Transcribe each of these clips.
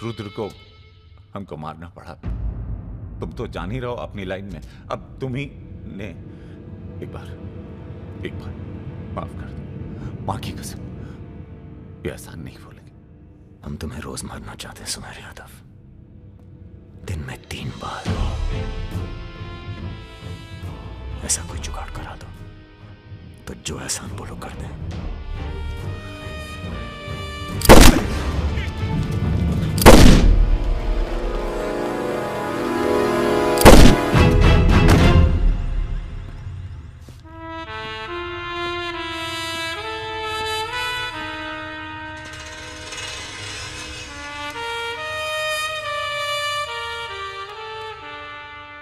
रुद्र को हमको मारना पड़ा। तुम तो जान ही रहो अपनी लाइन में। अब तुम ही ने एक बार माफ कर दो। मां की कसम, ये एहसान नहीं भूलेंगे। हम तुम्हें रोज मारना चाहते हैं सुमेर यादव, दिन में 3 बार। ऐसा कोई जुगाड़ करा दो तो जो एहसान बोलो कर दे।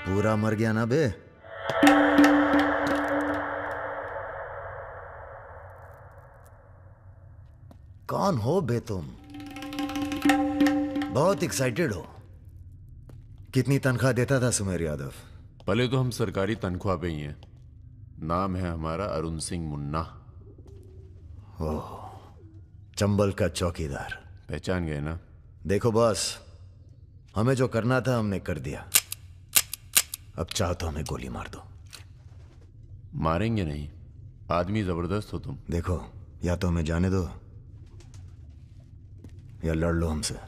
पूरा मर गया ना बे? कौन हो बे तुम? बहुत एक्साइटेड हो। कितनी तनख्वाह देता था सुमेर यादव? पहले तो हम सरकारी तनख्वाह पे ही हैं। नाम है हमारा अरुण सिंह मुन्ना। ओह, चंबल का चौकीदार। पहचान गए ना? देखो बॉस, हमें जो करना था हमने कर दिया। अब चाहो तो हमें गोली मार दो। मारेंगे नहीं, आदमी जबरदस्त हो तुम। देखो, या तो हमें जाने दो या लड़ लो हमसे।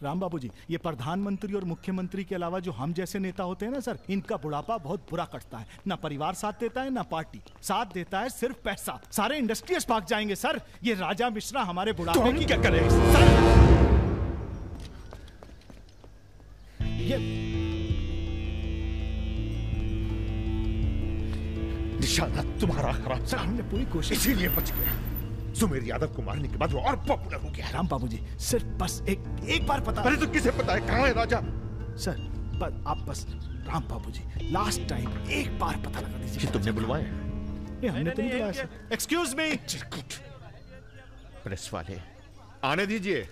राम बाबू जी, ये प्रधानमंत्री और मुख्यमंत्री के अलावा जो हम जैसे नेता होते हैं ना सर, इनका बुढ़ापा बहुत बुरा कटता है। ना परिवार साथ देता है, ना पार्टी साथ देता है, सिर्फ पैसा। सारे इंडस्ट्रीज भाग जाएंगे सर। ये राजा मिश्रा हमारे बुढ़ापे की क्या करे सर? ये निशाना तुम्हारा खराब सर, हमने पूरी कोशिश, इसीलिए बच गया। सुमेर यादव को मारने के बाद वो और पॉपुलर हो गया। राम बाबू जी, सिर्फ बस एक बार पता। पहले तो किसे पता है कहाँ है राजा? सर आप बस, राम बाबू जी, लास्ट टाइम एक बार पता लगा दीजिए। तुमने बुलवाया? ये हमने तो नहीं बुलाया सर। Excuse me. प्रेस वाले आने दीजिए।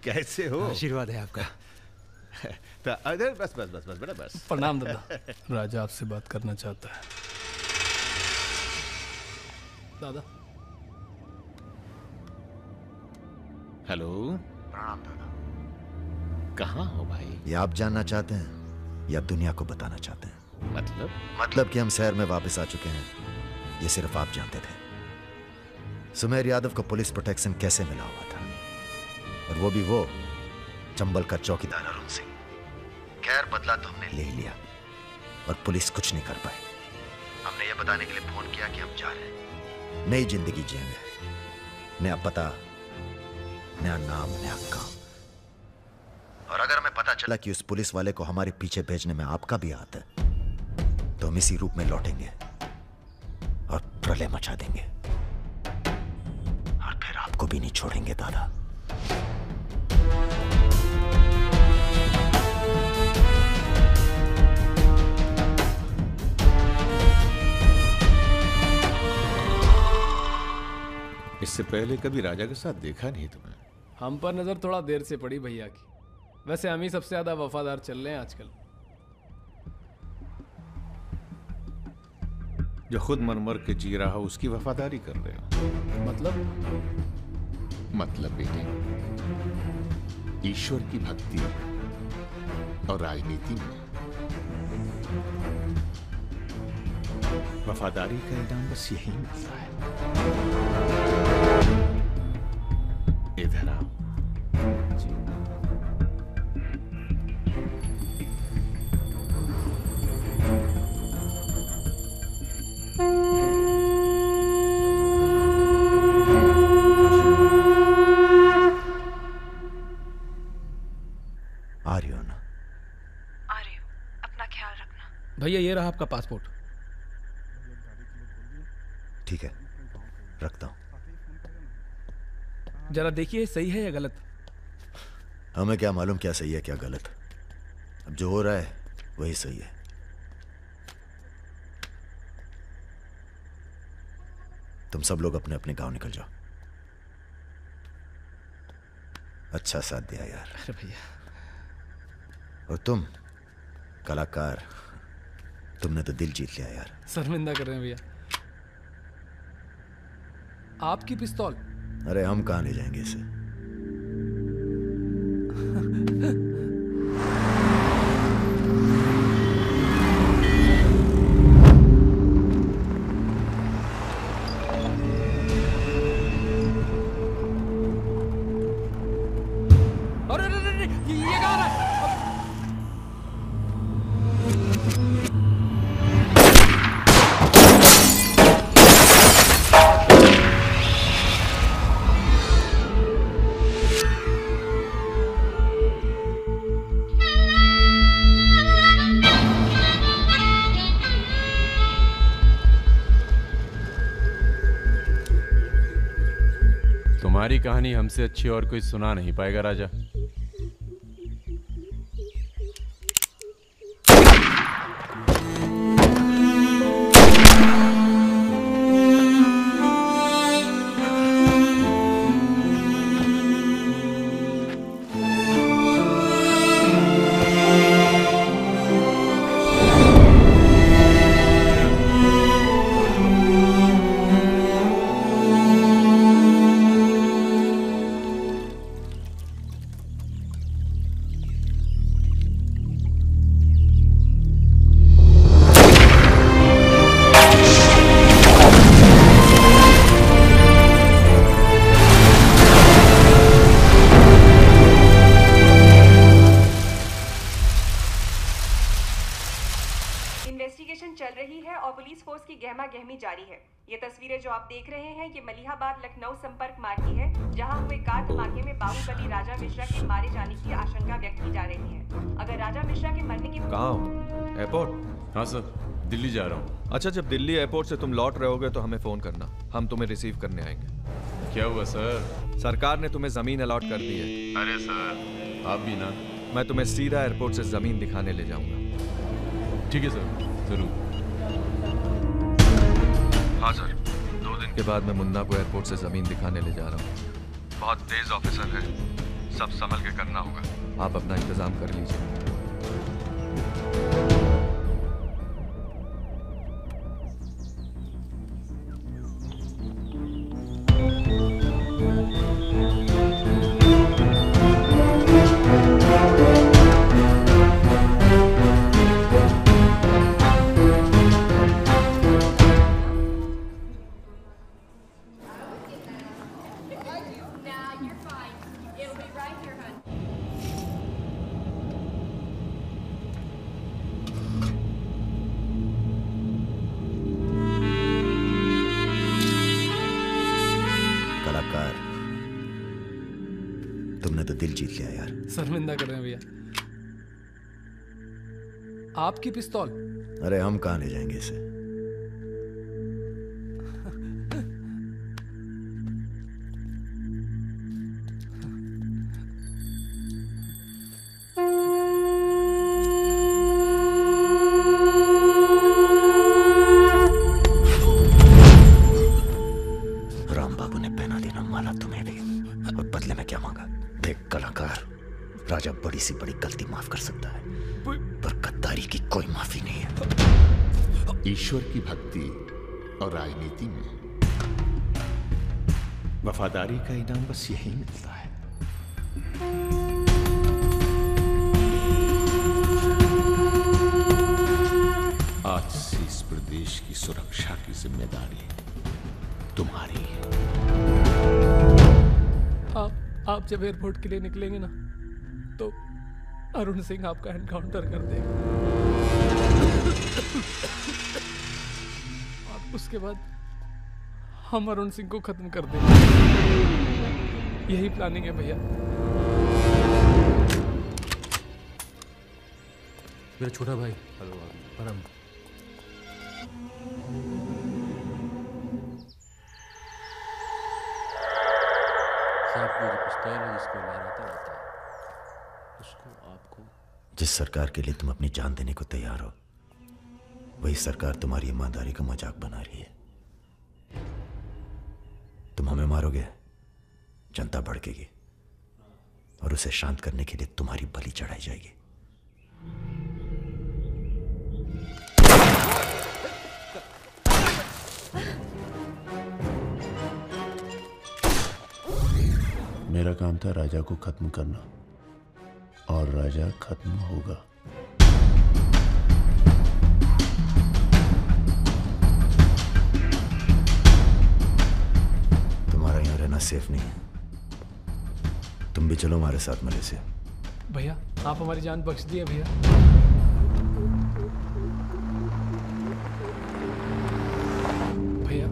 कैसे हो? आशीर्वाद है आपका। तो अरे बस बस बस बस बेटा बस। प्रणाम दादा। राजा आपसे बात करना चाहता है। दादा। हेलो। प्रणाम दादा। कहाँ हो भाई? ये आप जानना चाहते हैं या दुनिया को बताना चाहते हैं? मतलब कि हम शहर में वापस आ चुके हैं, ये सिर्फ आप जानते थे। सुमेर यादव को पुलिस प्रोटेक्शन कैसे मिला हुआ था, और वो भी वो चंबल का चौकीदार अरुण सिंह। खैर, बदला तो हमने ले लिया और पुलिस कुछ नहीं कर पाई। हमने ये बताने के लिए फोन किया कि हम जा रहे हैं, नई जिंदगी जिएंगे, नया पता, नया नाम, नया काम। और अगर हमें पता चला कि उस पुलिस वाले को हमारे पीछे भेजने में आपका भी हाथ है, तो हम इसी रूप में लौटेंगे और प्रलय मचा देंगे, और फिर आपको भी नहीं छोड़ेंगे दादा। इस इससे पहले कभी राजा के साथ देखा नहीं तुम्हें। हम पर नजर थोड़ा देर से पड़ी भैया की। वैसे हम ही सबसे ज्यादा वफादार चल रहे हैं आजकल। जो खुद मर मर के जी रहा हो उसकी वफादारी कर रहे हो। मतलब बेटे, ईश्वर की भक्ति और राजनीति में वफादारी का इनाम बस यही मिलता है। इधर आओ। आ रही हो ना? आ रही हूँ, अपना ख्याल रखना। भैया ये रहा आपका पासपोर्ट। ठीक है, रखता हूं। जरा देखिए सही है या गलत। हमें क्या मालूम क्या सही है क्या गलत। अब जो हो रहा है वही सही है। तुम सब लोग अपने अपने गांव निकल जाओ। अच्छा साथ दिया यार। अरे भैया। और तुम कलाकार, तुमने तो दिल जीत लिया यार। शर्मिंदा कर रहे हैं भैया। आपकी पिस्तौल। अरे हम कहां ले जाएंगे इसे। अरे ये कहाँ रहा है? तुम्हारी कहानी हमसे अच्छी और कोई सुना नहीं पाएगा राजा। इन्वेस्टिगेशन चल रही है और पुलिस फोर्स की गहमा गहमी जारी है। ये तस्वीरें जो आप देख रहे हैं ये मलिहाबाद लखनऊ संपर्क मार्ग की है, जहां हुए कार धमाके में बाहुबली राजा मिश्रा के मारे जाने की आशंका व्यक्त की जा रही है। अगर राजा मिश्रा के मरने की कहाँ हो? एयरपोर्ट? हाँ सर, दिल्ली जा रहा हूँ। अच्छा, जब दिल्ली एयरपोर्ट से तुम लौट रहे होगे तो हमें फोन करना, हम तुम्हें रिसीव करने आएंगे। क्या हुआ सर? सरकार ने तुम्हें जमीन अलॉट कर दी है। अरे सर, आप भी ना। मैं तुम्हें सीधा एयरपोर्ट से जमीन दिखाने ले जाऊंगा। ठीक है सर, जरूर। हाँ सर, 2 दिन के बाद मैं मुन्ना को एयरपोर्ट से जमीन दिखाने ले जा रहा हूँ। बहुत तेज ऑफिसर है, सब संभल के करना होगा। आप अपना इंतजाम कर लीजिए। तुमने तो दिल जीत लिया यार। शर्मिंदा कर रहे हैं भैया। आपकी पिस्तौल। अरे हम कहां ले जाएंगे इसे। राम बाबू ने पहना दी ना। ईश्वर की भक्ति और राजनीति में वफादारी का इनाम बस यही मिलता है। आज से इस प्रदेश की सुरक्षा की जिम्मेदारी तुम्हारी है। आप जब एयरपोर्ट के लिए निकलेंगे ना, तो अरुण सिंह आपका एनकाउंटर कर देगा और उसके बाद हम अरुण सिंह को खत्म कर देंगे। यही प्लानिंग है भैया। मेरा छोटा भाई। हेलो परम। साहब मेरी पिस्तौल है जिसको मारा था उसको आपको। जिस सरकार के लिए तुम अपनी जान देने को तैयार हो, वही सरकार तुम्हारी ईमानदारी का मजाक बना रही है। तुम हमें मारोगे, जनता भड़केगी और उसे शांत करने के लिए तुम्हारी बलि चढ़ाई जाएगी। मेरा काम था राजा को खत्म करना और राजा खत्म होगा। तुम्हारा यहां रहना सेफ नहीं है। तुम भी चलो हमारे साथ मलेशिया। भैया आप हमारी जान बख्श दिए भैया। भैया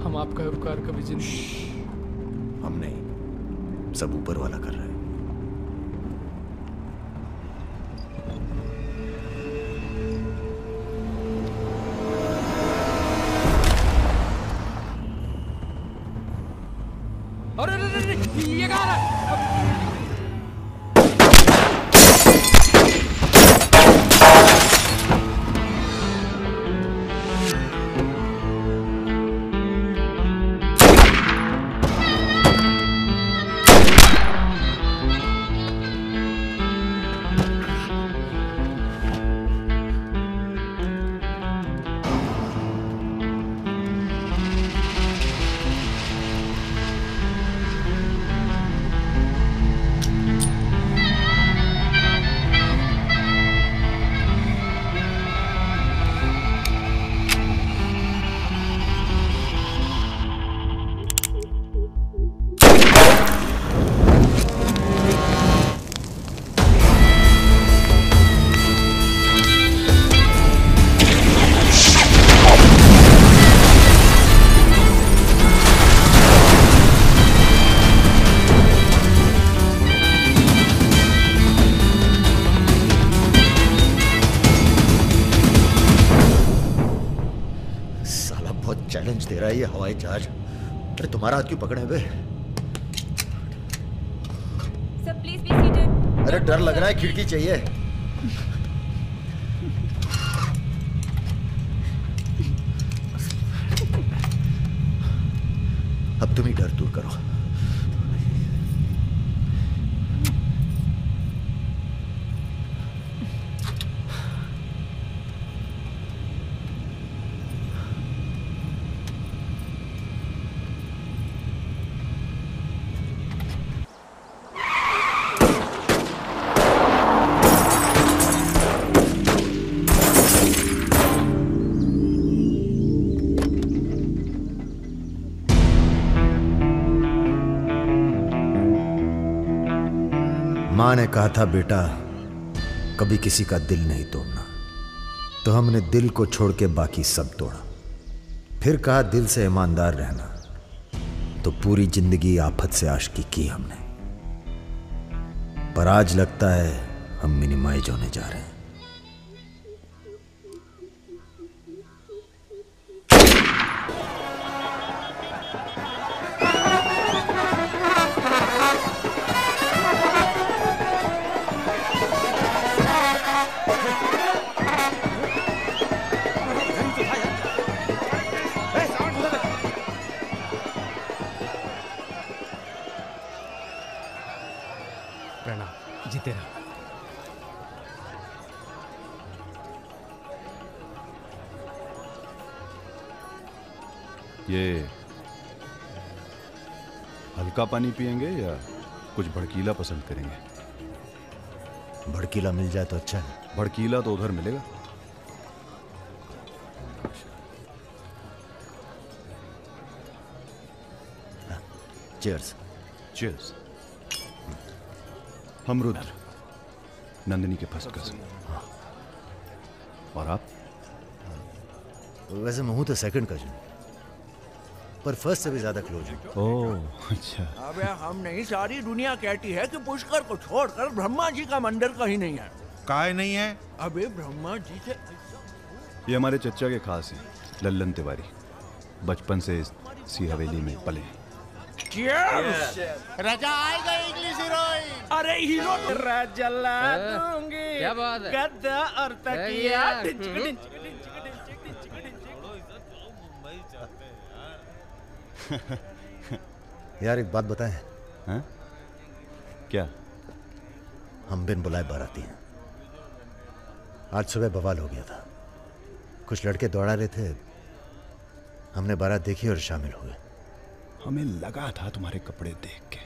हम आपका उपकार कभी जिंदगी। हम नहीं, सब ऊपर वाला कर रहा है। अरे ये कहाँ है? चैलेंज दे रहा है ये हवाई जहाज। अरे तुम्हारा हाथ क्यों पकड़े हुए? Sir please be seated. अरे डर लग रहा है, खिड़की चाहिए। अब तुम ही डर दूर करो। मां ने कहा था बेटा कभी किसी का दिल नहीं तोड़ना, तो हमने दिल को छोड़ के बाकी सब तोड़ा। फिर कहा दिल से ईमानदार रहना, तो पूरी जिंदगी आफत से आशिकी की हमने। पर आज लगता है हम मिनिमाइज होने जा रहे हैं। ये हल्का पानी पिएंगे या कुछ भड़कीला पसंद करेंगे? भड़कीला मिल जाए तो अच्छा है। भड़कीला तो उधर मिलेगा। चीयर्स। चीयर्स। हम रुद्र, नंदिनी के फर्स्ट कजिन। और आप? वैसे मैं हूं तो सेकंड कजिन, पर फर्स्ट से भी ज्यादा क्लोज हूं। ओह अच्छा। अबे हम नहीं, सारी दुनिया कहती है कि पुष्कर को छोड़कर ब्रह्मा जी का मंदिर कहीं नहीं है। काहे नहीं है? अबे ब्रह्मा जी से ये हमारे चच्चा के खास हैं, लल्लन तिवारी। बचपन से इसी हवेली में पले हैं। राजा आएगा इंग्लिश हीरोइन। अरे हीरो जला दूंगी। क्या बात है? गद्दा और तकिया। यार एक बात बताएं। हैं? क्या? हम बिन बुलाए बाराती हैं। आज सुबह बवाल हो गया था। कुछ लड़के दौड़ा रहे थे, हमने बारात देखी और शामिल हुए। हमें लगा था तुम्हारे कपड़े देख के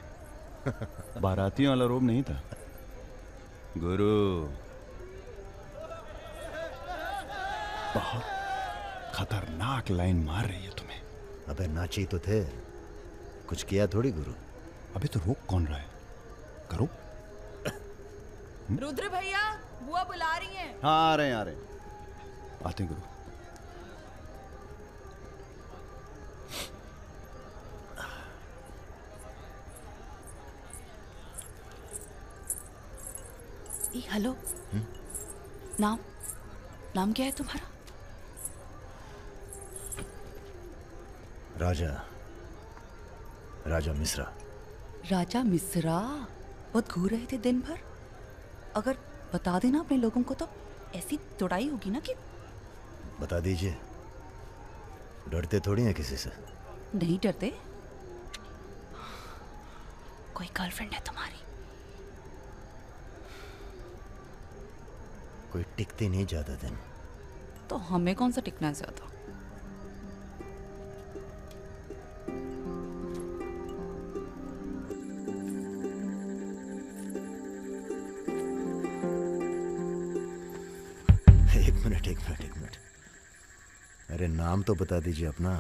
बारातियों वाला रोब नहीं था। गुरु बहुत खतरनाक लाइन मार रही है तुम्हें। अबे नाची तो थे, कुछ किया थोड़ी गुरु। अबे तो रोक कौन रहा है? करो। रुद्र भैया, बुआ बुला रही हैं। हाँ आ रहे हैं आते हैं गुरु। हेलो। नाम क्या है तुम्हारा? राजा मिश्रा। राजा मिश्रा? बहुत घूर रहे थे दिन भर। अगर बता देना अपने लोगों को तो ऐसी तोड़ाई होगी ना कि। बता दीजिए, डरते थोड़ी हैं किसी से। नहीं डरते। कोई गर्लफ्रेंड है तुम्हारी? कोई टिकती नहीं ज्यादा दिन। तो हमें कौन सा टिकना है ज्यादा? एक मिनट। अरे नाम तो बता दीजिए अपना।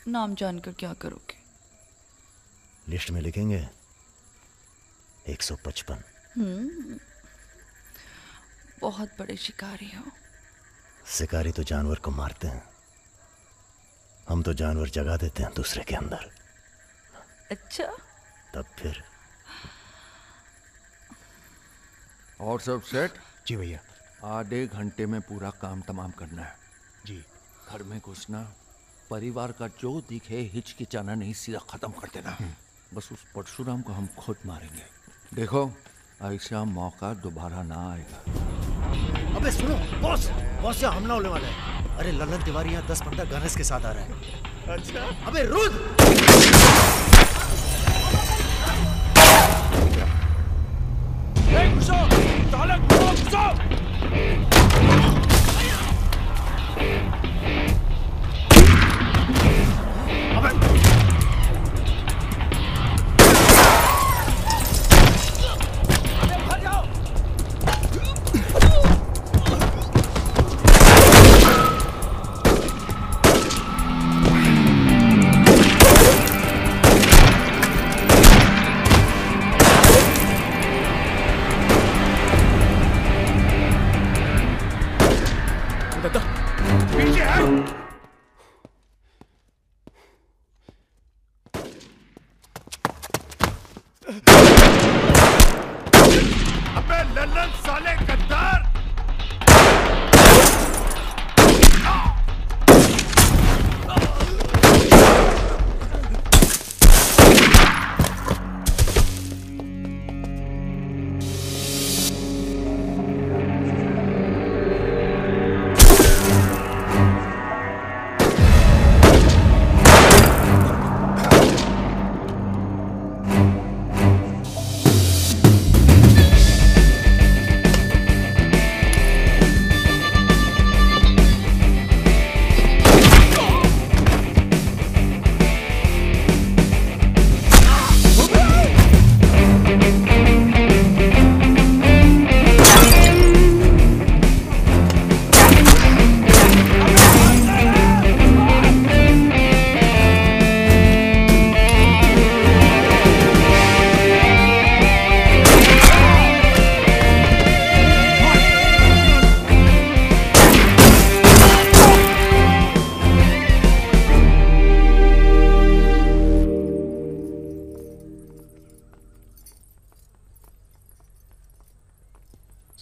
नाम जानकर क्या करोगे? लिस्ट में लिखेंगे 155। बहुत बड़े शिकारी हो। शिकारी तो जानवर को मारते हैं, हम तो जानवर जगा देते हैं दूसरे के अंदर। अच्छा। तब फिर और सब सेट? जी भैया। आधे घंटे में पूरा काम तमाम करना है। जी। घर में घुसना, परिवार का जो दिखे हिचकिचाना नहीं, सीधा खत्म कर देना। बस उस परशुराम को हम खुद मारेंगे। देखो ऐसा मौका दोबारा ना आएगा। अबे सुनो बॉस यहाँ हमला होने वाला है। अरे लल्लन तिवारी यहाँ 10-15 गनर्स के साथ आ रहा है। अच्छा। अबे रुद्र! अबे लल्लन साले गद्दार!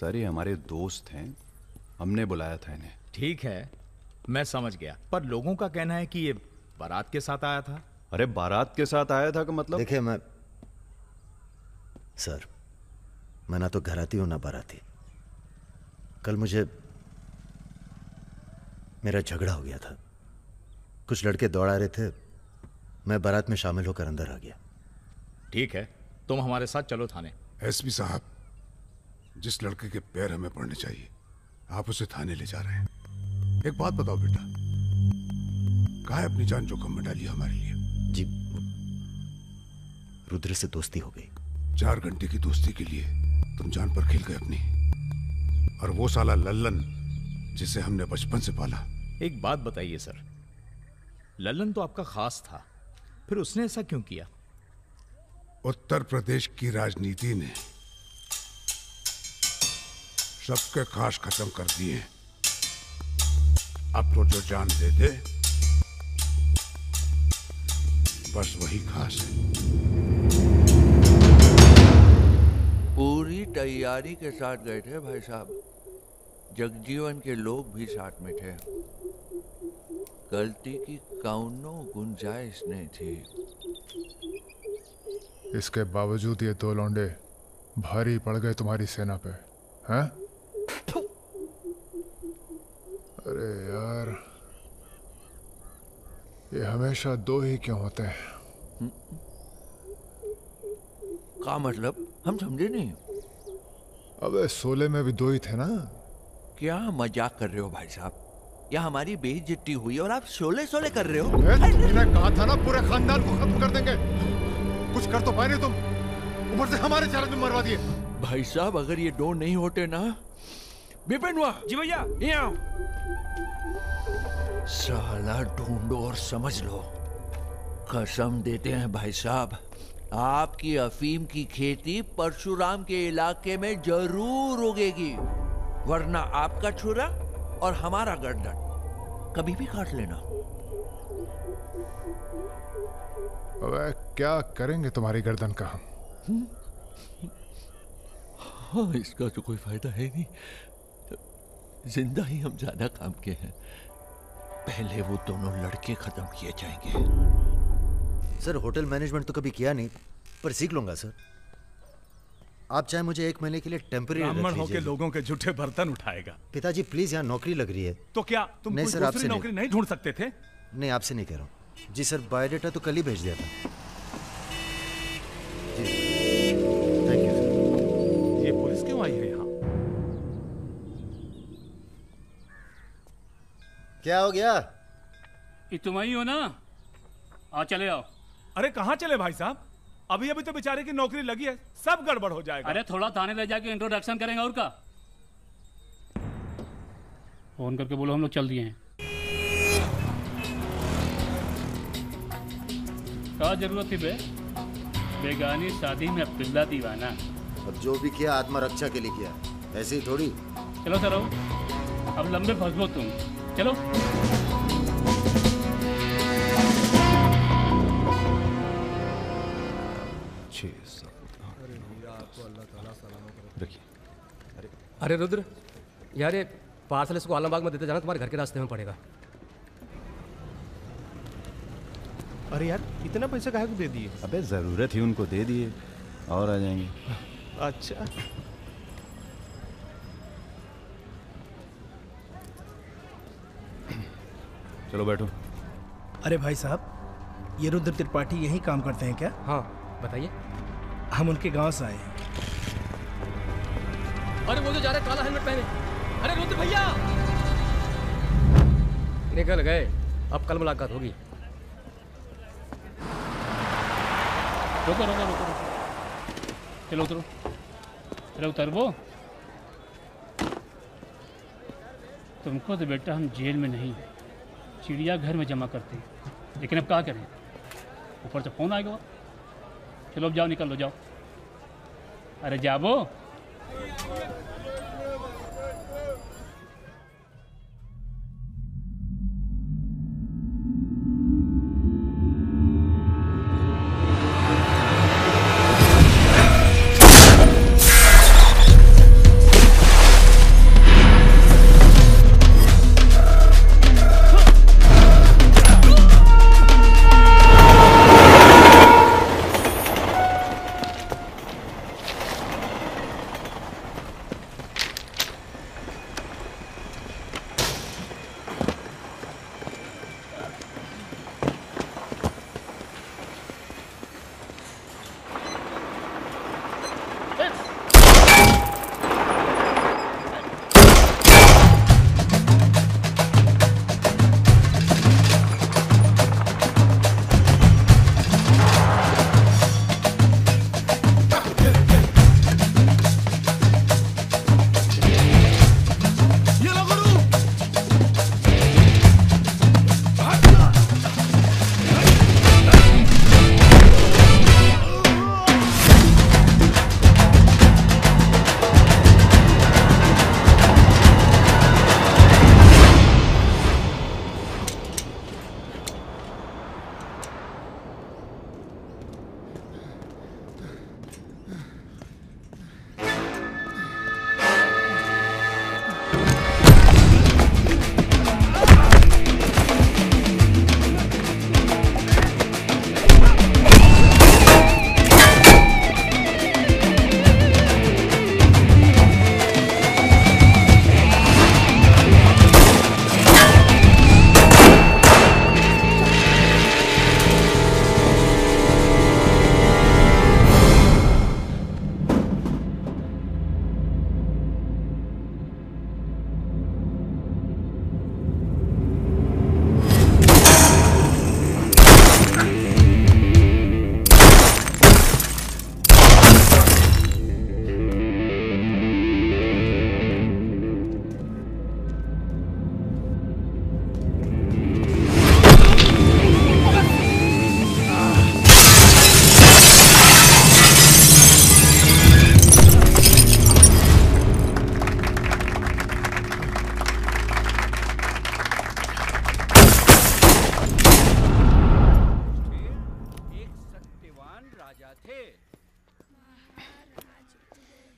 सर ये हमारे दोस्त हैं, हमने बुलाया था इन्हें। ठीक है, मैं समझ गया, पर लोगों का कहना है कि ये बारात के साथ आया था। अरे बारात के साथ आया था का मतलब? देखिए सर, मैं ना तो घराती हूं ना बाराती। कल मुझे मेरा झगड़ा हो गया था, कुछ लड़के दौड़ा रहे थे, मैं बारात में शामिल होकर अंदर आ गया। ठीक है, तुम हमारे साथ चलो थाने। एसपी साहब, जिस लड़के के पैर हमें पड़ने चाहिए आप उसे थाने ले जा रहे हैं। एक बात बताओ बेटा, काहे अपनी जान जोखिम में डाली हमारे लिए? जी, रुद्र से दोस्ती हो गई। 4 घंटे की दोस्ती के लिए तुम जान पर खेल गए अपनी, और वो साला लल्लन जिसे हमने बचपन से पाला। एक बात बताइए सर, लल्लन तो आपका खास था, फिर उसने ऐसा क्यों किया? उत्तर प्रदेश की राजनीति ने सबके खास खत्म कर दिए। अब तो जो जान दे दे बस वही खास है। पूरी तैयारी के साथ गए थे भाई साहब, जगजीवन के लोग भी साथ में थे, गलती की कौनो गुंजाइश नहीं थी। इसके बावजूद ये 2 लौंडे भारी पड़ गए तुम्हारी सेना पे, हैं? अरे यार, ये हमेशा 2 ही क्यों होते हैं? क्या मतलब? हम समझे नहीं। अबे 16 में भी 2 ही थे ना? क्या मजाक कर रहे हो भाई साहब? या हमारी बेइज्जती हुई और आप 16 कर रहे हो? मैंने कहा था ना पूरे खानदान को खत्म कर देंगे। कुछ कर तो पाए नहीं तुम, ऊपर से हमारे चारों में मरवा दिए। भाई साहब अगर ये 2 नहीं होते ना, बिपिन हुआ जी भैया, यहाँ साला ढूंढो और समझ लो। कसम देते हैं भाई साहब, आपकी अफीम की खेती परशुराम के इलाके में जरूर उगेगी, वरना आपका छुरा और हमारा गर्दन कभी भी काट लेना। अबे क्या करेंगे तुम्हारी गर्दन का हम? हाँ, इसका तो कोई फायदा है नहीं, जिंदा ही हम ज्यादा काम के हैं। पहले वो दोनों लड़के खत्म किए जाएंगे। सर होटल मैनेजमेंट तो कभी किया नहीं, पर सीख लूंगा सर। आप चाहे मुझे 1 महीने के लिए टेम्पररी ब्राह्मण होके लोगों के झूठे बर्तन उठाएगा। पिताजी प्लीज, यहाँ नौकरी लग रही है। तो क्या तुम नहीं कोई सर, दूसरी नौकरी नहीं ढूंढ सकते थे? नहीं, आपसे नहीं कह रहा हूँ जी सर, बायोडेटा तो कल ही भेज दिया था जी। Thank you sir. ये पुलिस क्यों आई है यहाँ? क्या हो गया? ये तुम ही हो ना? आ चले आओ। अरे कहाँ चले भाई साहब? अभी अभी तो बेचारे की नौकरी लगी है, सब गड़बड़ हो जाएगा। अरे थोड़ा थाने ले जाके इंट्रोडक्शन करेंगे और का। फोन करके बोलो हम लोग चल दिए हैं। क्या जरूरत थी बे? बेगानी शादी में पिल्ला दीवाना। अब जो भी किया आत्मरक्षा के लिए किया, ऐसे ही थोड़ी। चलो सर, अब लंबे फंसो तुम, चलो। अरे रुद्र यार, ये पार्सल इसको आलमबाग में देते जाना, तुम्हारे घर के रास्ते में पड़ेगा। अरे यार, इतना पैसा काहे को दे दिए? अबे जरूरत ही उनको दे दिए और आ जाएंगे। अच्छा, चलो बैठो। अरे भाई साहब, ये रुद्र त्रिपाठी यही काम करते हैं क्या? हाँ बताइए। हम उनके गांव से आए हैं। अरे वो जो जा रहे काला हेलमेट पहने, अरे रुद्र भैया निकल गए, अब कल मुलाकात होगी। रुको रुको रुको, चलो उतरो, चलो उतरबो। तुमको तो बेटा हम जेल में नहीं, चिड़ियाघर में जमा करते हैं, लेकिन अब क्या करें, ऊपर से फोन आएगा। चलो अब जाओ, निकल लो, जाओ। अरे जाबो।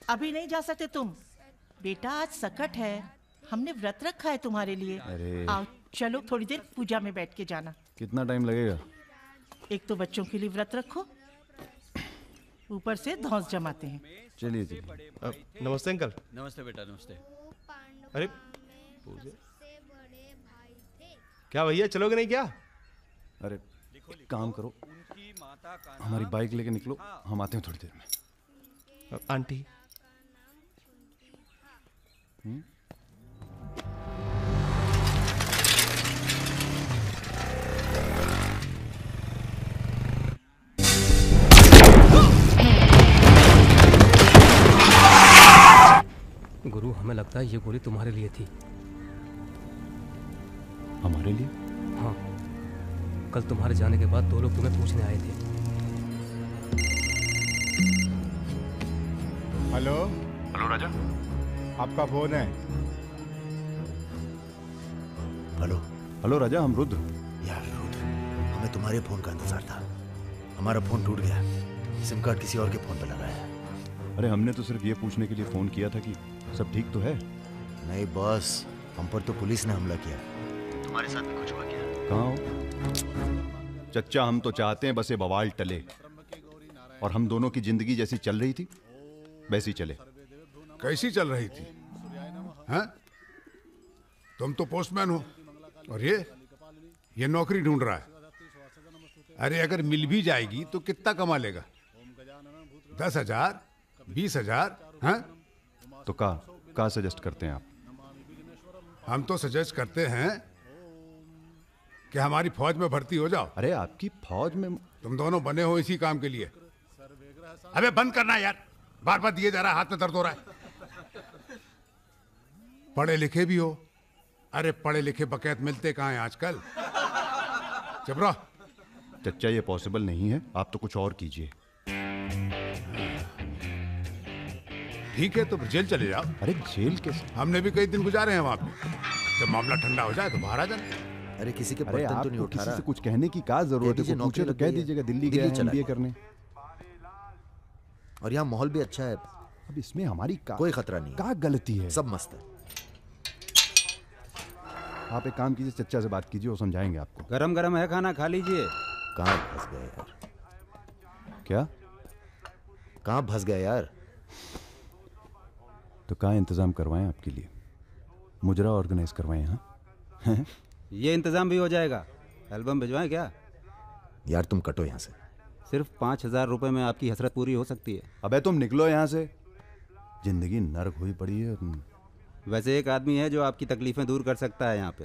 अभी नहीं जा सकते तुम। बेटा आज सकट है, हमने व्रत रखा है तुम्हारे लिए। अरे। आओ चलो थोड़ी देर पूजा में बैठ के जाना। कितना टाइम लगेगा? एक तो बच्चों के लिए व्रत रखो, ऊपर से धौंस जमाते हैं। चलिए चलिए। नमस्ते अंकल। नमस्ते बेटा, नमस्ते। अरे क्या भैया, चलोगे नहीं क्या? अरे एक काम करो, हमारी बाइक लेके निकलो, हम आते हैं थोड़ी देर में। आंटी। गुरु, हमें लगता है ये गोली तुम्हारे लिए थी। हमारे लिए? हाँ, कल तुम्हारे जाने के बाद 2 लोग तुम्हें पूछने आए थे। हेलो। हेलो राजा। आपका फोन है। हेलो। हेलो राजा, हम रुद्र। यार रुद्र, हमें तुम्हारे फोन का इंतजार था। हमारा फोन टूट गया, सिम कार्ड किसी और के फोन पर लगा है। अरे हमने तो सिर्फ ये पूछने के लिए फोन किया था कि सब ठीक तो है। नहीं बॉस, हम पर तो पुलिस ने हमला किया। तुम्हारे साथ भी कुछ हुआ क्या? कहाँ हो? चच्चा, हम तो चाहते हैं बस ये बवाल टले और हम दोनों की जिंदगी जैसी चल रही थी वैसी चले। कैसी चल रही थी? हैं? तुम तो पोस्टमैन हो और ये नौकरी ढूंढ रहा है। अरे अगर मिल भी जाएगी तो कितना कमा लेगा? 10,000, 20,000? हैं? तो का सजेस्ट करते हैं आप? हम तो सजेस्ट करते हैं कि हमारी फौज में भर्ती हो जाओ। अरे आपकी फौज में? तुम दोनों बने हो इसी काम के लिए। अबे बंद करना यार, बार बार दिए जा रहा है, हाथ में दर्द हो रहा है। पढ़े लिखे भी हो। अरे पढ़े लिखे बकैत मिलते कहाँ हैं आजकल? चुप रहो। चच्चा ये पॉसिबल नहीं है, आप तो कुछ और कीजिए। ठीक है तो फिर जेल चले जाओ। अरे जेल कैसे? हमने भी कई दिन गुजारे हैं वहां पे। जब मामला ठंडा हो जाए तो बाहर आ जाना। अरे किसी के अरे बर्तन आप तो नहीं उठा किसी रहा। से कुछ कहने की क्या जरूरत है? पूछे तो कह दीजिएगा दिल्ली गया है MBA करने। और यहाँ माहौल भी अच्छा है। अब इसमें हमारी कोई खतरा नहीं, क्या गलती है? सब मस्त है। आप एक काम कीजिए, चच्चा से बात कीजिए, वो समझाएंगे आपको। गरम गरम है खाना, खा लीजिए। कहाँ फंस गए यार? क्या? कहाँ फंस गए यार? तो कहाँ इंतजाम करवाएं आपके लिए? मुजरा ऑर्गेनाइज करवाएं? हाँ ये इंतजाम भी हो जाएगा। एल्बम भिजवाएं क्या? यार तुम कटो यहाँ से। सिर्फ 5,000 रुपए में आपकी हसरत पूरी हो सकती है। अबे तुम निकलो यहाँ से, जिंदगी नर्क हुई पड़ी है। वैसे एक आदमी है जो आपकी तकलीफें दूर कर सकता है यहाँ पे।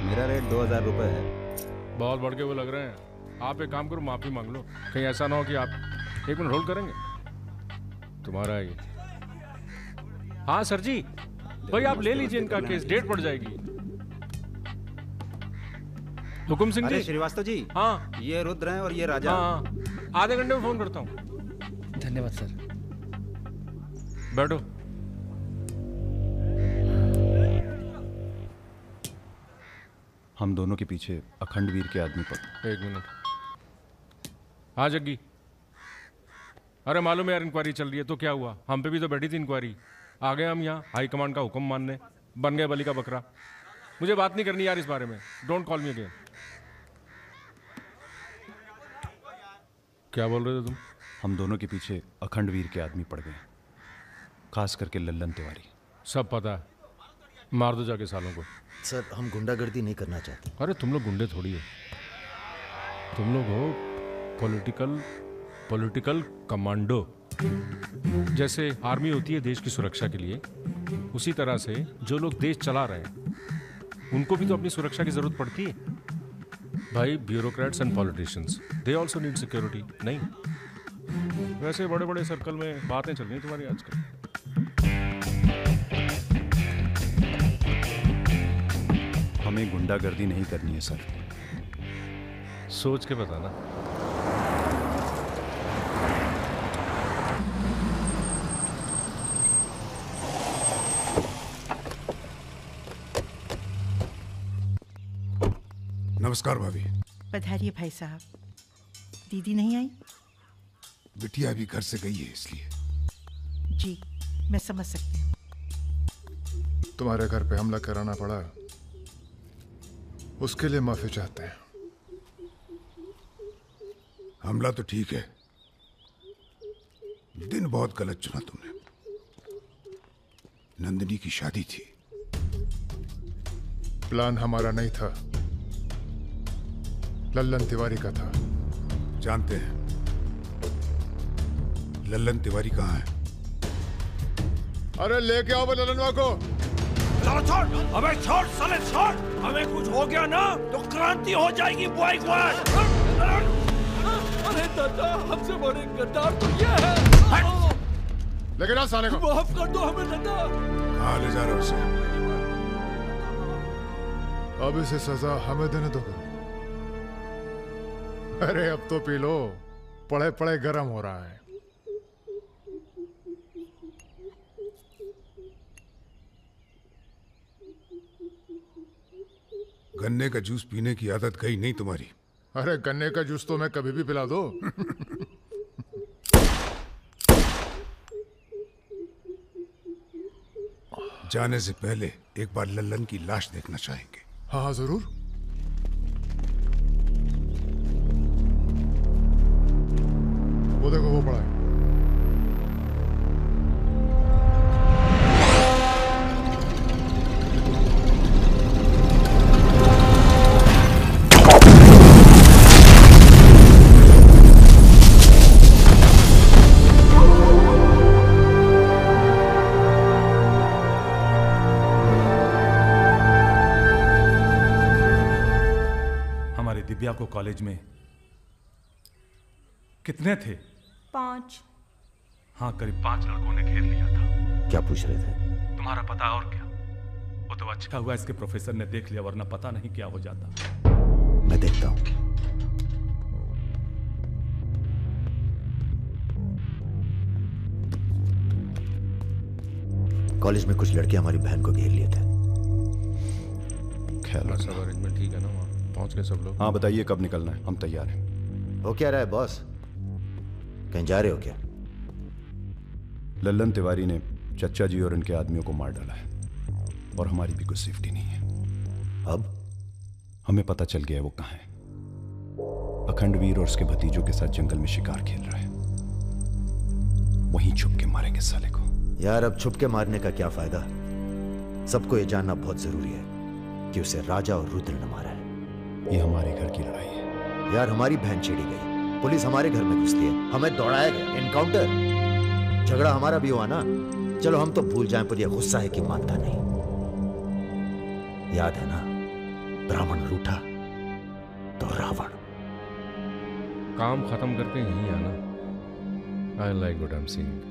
मेरा रेट 2,000 रुपए है। बहुत बढ़ के वो लग रहे हैं। आप एक काम करो, माफी मांग लो। कहीं ऐसा ना हो कि आप 1 मिनट होल्ड करेंगे? तुम्हारा ही। हाँ सर जी, भाई आप ले लीजिए इनका केस, डेट पड़ जाएगी। हुकुम सिंह जी। श्रीवास्तव जी। हाँ ये रुद्र हैं और ये राजा। हाँ, आधे घंटे में फोन करता हूँ। धन्यवाद सर। बैठो। हम दोनों के पीछे अखंड वीर के आदमी पर। 1 मिनट। हाँ जग्गी। अरे मालूम है यार, इंक्वायरी चल रही है। तो क्या हुआ? हम पे भी तो बैठी थी इंक्वायरी। आ गए हम यहाँ हाई कमांड का हुक्म मानने, बन गए बलि का बकरा। मुझे बात नहीं करनी यार इस बारे में। Don't call me again. क्या बोल रहे थे तुम? हम दोनों के पीछे अखंड वीर के आदमी पड़ गए, खास करके लल्लन तिवारी। सब पता है, मार दो जाके सालों को। सर हम गुंडागर्दी नहीं करना चाहते। अरे तुम लोग गुंडे थोड़ी है, तुम लोग हो पॉलिटिकल कमांडो। जैसे आर्मी होती है देश की सुरक्षा के लिए, उसी तरह से जो लोग देश चला रहे हैं उनको भी तो अपनी सुरक्षा की जरूरत पड़ती है भाई। Bureaucrats and politicians, they also need security. नहीं वैसे बड़े बड़े सर्कल में बातें चल रही हैं तुम्हारी आजकल। हमें गुंडागर्दी नहीं करनी है सर। सोच के बताना। नमस्कार भाभी। पधारिए भाई साहब। दीदी नहीं आई? बिटिया भी घर से गई है इसलिए। जी मैं समझ सकती हूँ। तुम्हारे घर पे हमला कराना पड़ा, उसके लिए माफी चाहते हैं। हमला तो ठीक है, दिन बहुत गलत चुना तुमने। नंदिनी की शादी थी। प्लान हमारा नहीं था, लल्लन तिवारी का था। जानते हैं लल्लन तिवारी कहाँ है? अरे लेके आओ लल्लनवा को। छोड़, अबे छोड़ साले छोड़। हमें कुछ हो गया ना तो क्रांति हो जाएगी बॉय क्वाड। अरे दादा हमसे बड़े गद्दार तो ये है। लेकिन आ साले को। माफ कर दो हमें दादा। कहाँ ले जा रहे हो उसे? अब इसे सजा हमें देने दो। अरे अब तो पी लो, पड़े पड़े गर्म हो रहा है। गन्ने का जूस पीने की आदत गई नहीं तुम्हारी। अरे गन्ने का जूस तो मैं कभी भी पिला दो। जाने से पहले एक बार लल्लन की लाश देखना चाहेंगे। हाँ जरूर। वो देखो वो पड़ा है। दिव्या को कॉलेज में कितने थे? 5। हाँ करीब 5 लड़कों ने घेर लिया था। क्या पूछ रहे थे? तुम्हारा पता और क्या? वो तो अच्छा हुआ इसके प्रोफेसर ने देख लिया, वरना पता नहीं क्या हो जाता। मैं देखता हूं। कॉलेज में कुछ लड़के हमारी बहन को घेर लिए थे। ख्याल सब अरेंजमेंट ठीक है ना? वहाँ पहुंच गए सब लोग? हाँ बताइए कब निकलना है, हम तैयार हैं। हो क्या रहा है बॉस? कहीं जा रहे हो क्या? लल्लन तिवारी ने चच्चा जी और इनके आदमियों को मार डाला है और हमारी भी कुछ सेफ्टी नहीं है। अब हमें पता चल गया है वो कहाँ है। अखंडवीर और उसके भतीजों के साथ जंगल में शिकार खेल रहा है। वहीं छुप के मारेंगे साले को। यार अब छुप के मारने का क्या फायदा? सबको ये जानना बहुत जरूरी है कि उसे राजा और रुद्र ने मारा है। ये हमारे घर की लड़ाई है। यार हमारी बहन छेड़ी गई, पुलिस हमारे घर में घुसती है, हमें दौड़ाया गया, एनकाउंटर, झगड़ा हमारा भी हुआ ना। चलो हम तो भूल जाएं, पर यह गुस्सा है कि मानता नहीं। याद है ना, ब्राह्मण रूठा तो रावण। काम खत्म करके यहीं आना। I like what I am seeing.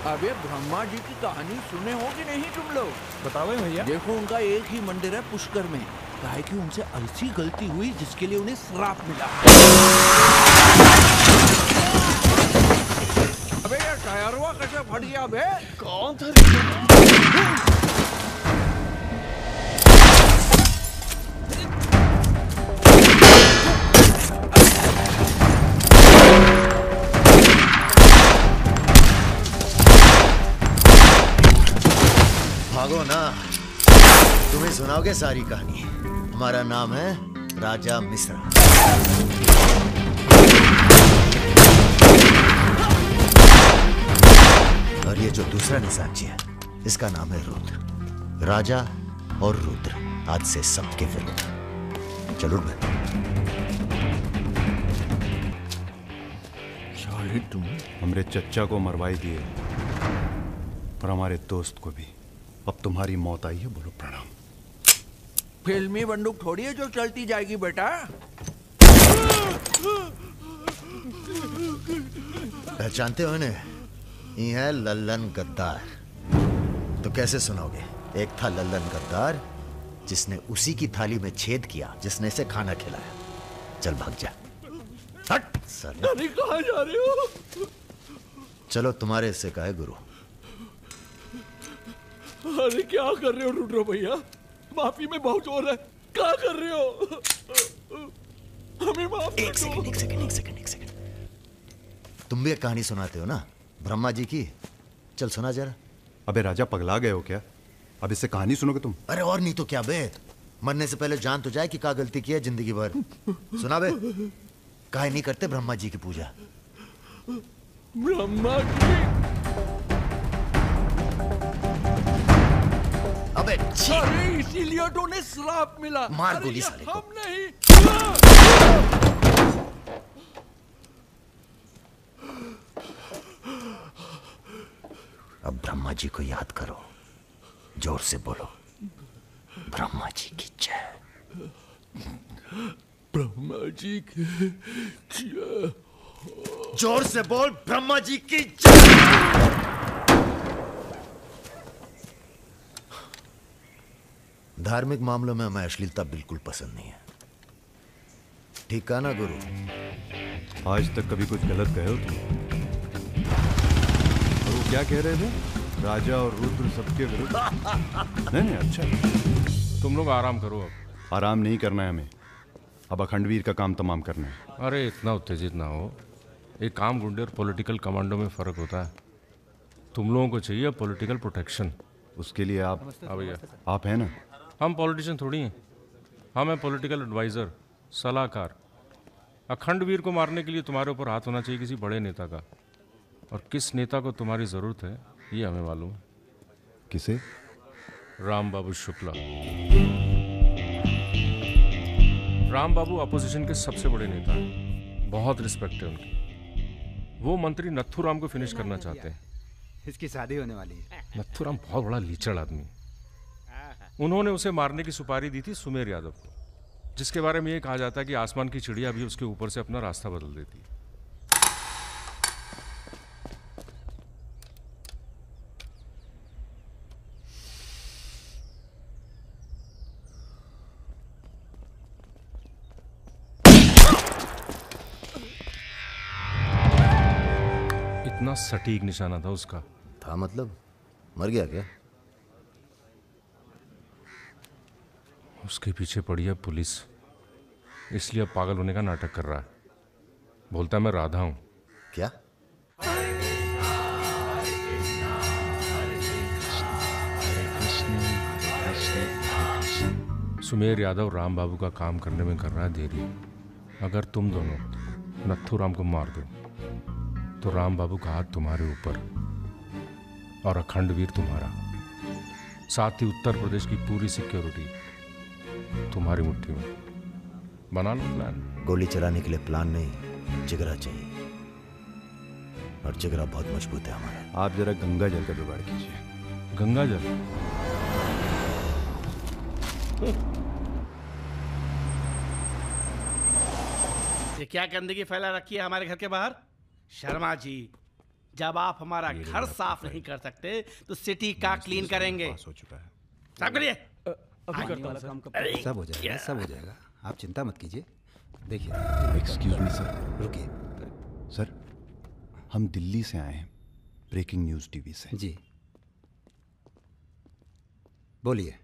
अबे ब्रह्मा जी की कहानी सुने हो कि नहीं तुम लोग? बताओ भैया। देखो उनका एक ही मंदिर है पुष्कर में। काहे कि उनसे ऐसी गलती हुई जिसके लिए उन्हें श्राप मिला। अबे यार टायरवा कैसे फट गया बे? कौन था? भागो ना, तुम्हें सुनाओगे सारी कहानी। हमारा नाम है राजा मिश्रा। और ये जो दूसरा निशानची है, इसका नाम है रुद्र। राजा और रुद्र आज से सबके विरुद्ध। चलो साले तुम हमरे चच्चा को मरवाई दिए और हमारे दोस्त को भी। अब तुम्हारी मौत आई है, बोलो प्रणाम। फिल्मी बंदूक थोड़ी है जो चलती जाएगी बेटा। पहचानते हो इन्हें? ये है लल्लन गद्दार। तो कैसे सुनोगे? एक था लल्लन गद्दार जिसने उसी की थाली में छेद किया जिसने इसे खाना खिलाया। चल भाग जा। हट सर। अरे कहाँ जा रहे हो? चलो तुम्हारे हिस्से का है गुरु। अरे क्या कर रहे हो रुद्र भैया? माफी में बहुत जोर है। क्या कर रहे हो? हमें माफ कर दो। एक सेकंड। तुम भी एक कहानी सुनाते हो ना ब्रह्मा जी की? चल सुना जरा। अबे राजा पगला गए हो क्या? अब इससे कहानी सुनोगे तुम? अरे और नहीं तो क्या बे, मरने से पहले जान तो जाए कि क्या गलती की है जिंदगी भर। सुना बे। काहे नहीं करते ब्रह्मा जी की पूजा? ब्रह्मा जी? अबे अरे इसीलिए तो उन्हें श्राप मिला। मार गोली साले को। हम नहीं। अब ब्रह्मा जी को याद करो, जोर से बोलो, ब्रह्मा जी की जय। ब्रह्मा जी की जय। जोर से बोल, ब्रह्मा जी की जय। धार्मिक मामलों में हमें अश्लीलता बिल्कुल पसंद नहीं है। ठीक कहा ना गुरु? आज तक कभी कुछ गलत कहे हो तुम? और वो क्या कह रहे थे? राजा और रुद्र सबके विरुद्ध? नहीं अच्छा। तुम लोग आराम करो। अब आराम नहीं करना है हमें, अब अखंडवीर का काम तमाम करना है। अरे इतना उत्तेजित ना हो। एक काम गुंडे और पॉलिटिकल कमांडो में फर्क होता है। तुम लोगों को चाहिए पॉलिटिकल प्रोटेक्शन। उसके लिए आप भैया आप हैं ना? हम पॉलिटिशियन थोड़ी हैं, हम हैं पॉलिटिकल एडवाइजर, सलाहकार। अखंडवीर को मारने के लिए तुम्हारे ऊपर हाथ होना चाहिए किसी बड़े नेता का, और किस नेता को तुम्हारी जरूरत है ये हमें मालूम है। किसे? राम बाबू शुक्ला। राम बाबू अपोजिशन के सबसे बड़े नेता हैं, बहुत रिस्पेक्ट है उनकी। वो मंत्री नथुराम को फिनिश करना चाहते हैं। इसकी शादी होने वाली है। नथुराम बहुत बड़ा लीचड़ आदमी। उन्होंने उसे मारने की सुपारी दी थी सुमेर यादव को, जिसके बारे में ये कहा जाता है कि आसमान की चिड़िया भी उसके ऊपर से अपना रास्ता बदल देती है। इतना सटीक निशाना था उसका। था मतलब? मर गया क्या? उसके पीछे पड़ी है पुलिस, इसलिए अब पागल होने का नाटक कर रहा है। बोलता है मैं राधा हूं। क्या? सुमेर यादव राम बाबू का काम करने में कर रहा है देरी। अगर तुम दोनों नथुराम को मार दो तो राम बाबू का हाथ तुम्हारे ऊपर और अखंडवीर तुम्हारा, साथ ही उत्तर प्रदेश की पूरी सिक्योरिटी तुम्हारी मुट्ठी में। बना लो प्लान। गोली चलाने के लिए प्लान नहीं, जिगरा चाहिए, और जिगरा बहुत मजबूत है हमारा। आप जरा गंगा जल का जुगाड़ कीजिए। गंगा जल? ये क्या गंदगी फैला रखी है हमारे घर के बाहर? शर्मा जी, जब आप हमारा घर साफ नहीं कर सकते तो सिटी का क्लीन करेंगे। हो चुका है। साफ करिए। सब हो जाएगा, सब हो जाएगा, आप चिंता मत कीजिए। देखिए। Excuse me sir. रुकिए सर, हम दिल्ली से आए हैं, ब्रेकिंग न्यूज टीवी से। जी बोलिए।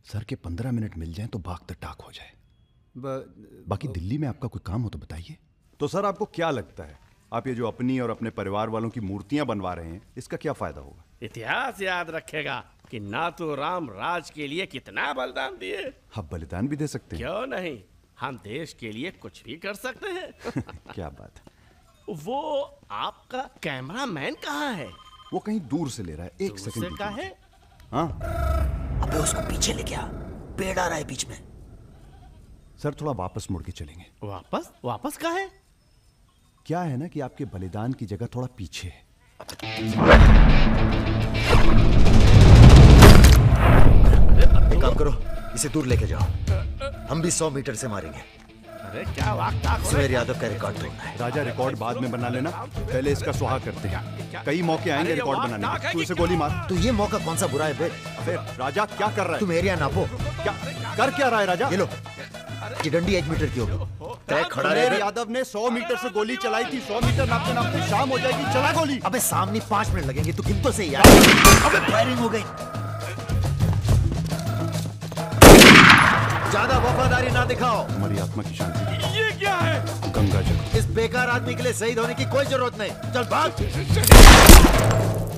सर के 15 मिनट मिल जाएं तो बाग द टाक हो जाए। बाकी दिल्ली में आपका कोई काम हो तो बताइए। तो सर आपको क्या लगता है, आप ये जो अपनी और अपने परिवार वालों की मूर्तियां बनवा रहे हैं, इसका क्या फायदा होगा? इतिहास याद रखेगा कि ना तो राम राज के लिए कितना बलिदान दिए। आप बलिदान भी दे सकते हैं। क्यों नहीं, हम देश के लिए कुछ भी कर सकते हैं। क्या बात है। वो आपका कैमरामैन कहाँ है? वो कहीं दूर से ले रहा है। एक सेकंड का है। हाँ, अबे उसको पीछे ले गया, पेड़ आ रहा है बीच में। सर थोड़ा वापस मुड़ के चलेंगे। वापस? वापस का है? क्या है ना कि आपके बलिदान की जगह थोड़ा पीछे है। एक काम करो, इसे दूर लेके जाओ, हम भी 100 मीटर से मारेंगे। अरे क्या वक्त सुमेर यादव का रिकॉर्ड तोड़ना है। राजा रिकॉर्ड बाद में बना लेना, पहले इसका सुहाग करते हैं। कई मौके आएंगे रिकॉर्ड बनाने के। तू इसे गोली मार। तो ये मौका कौन सा बुरा है बे? अबे राजा क्या कर रहा है? तुम एरिया नापो। क्या कर क्या रहा है राजा? ये लो, ये डंडी 1 मीटर की होगी। तय खड़ा सुमेर रहे। यादव ने 100 मीटर से गोली चलाई थी। 100 मीटर नापते नापते शाम हो जाएगी। चला गोली। अबे सामने 5 मिनट लगेंगे, तू गिन तो सही यार। अबे फायरिंग हो गई। ज्यादा वफादारी ना दिखाओ। हमारी आत्मा की शांति। ये क्या है? गंगा जल। इस बेकार आदमी के लिए शहीद होने की कोई जरूरत नहीं। चल भाग।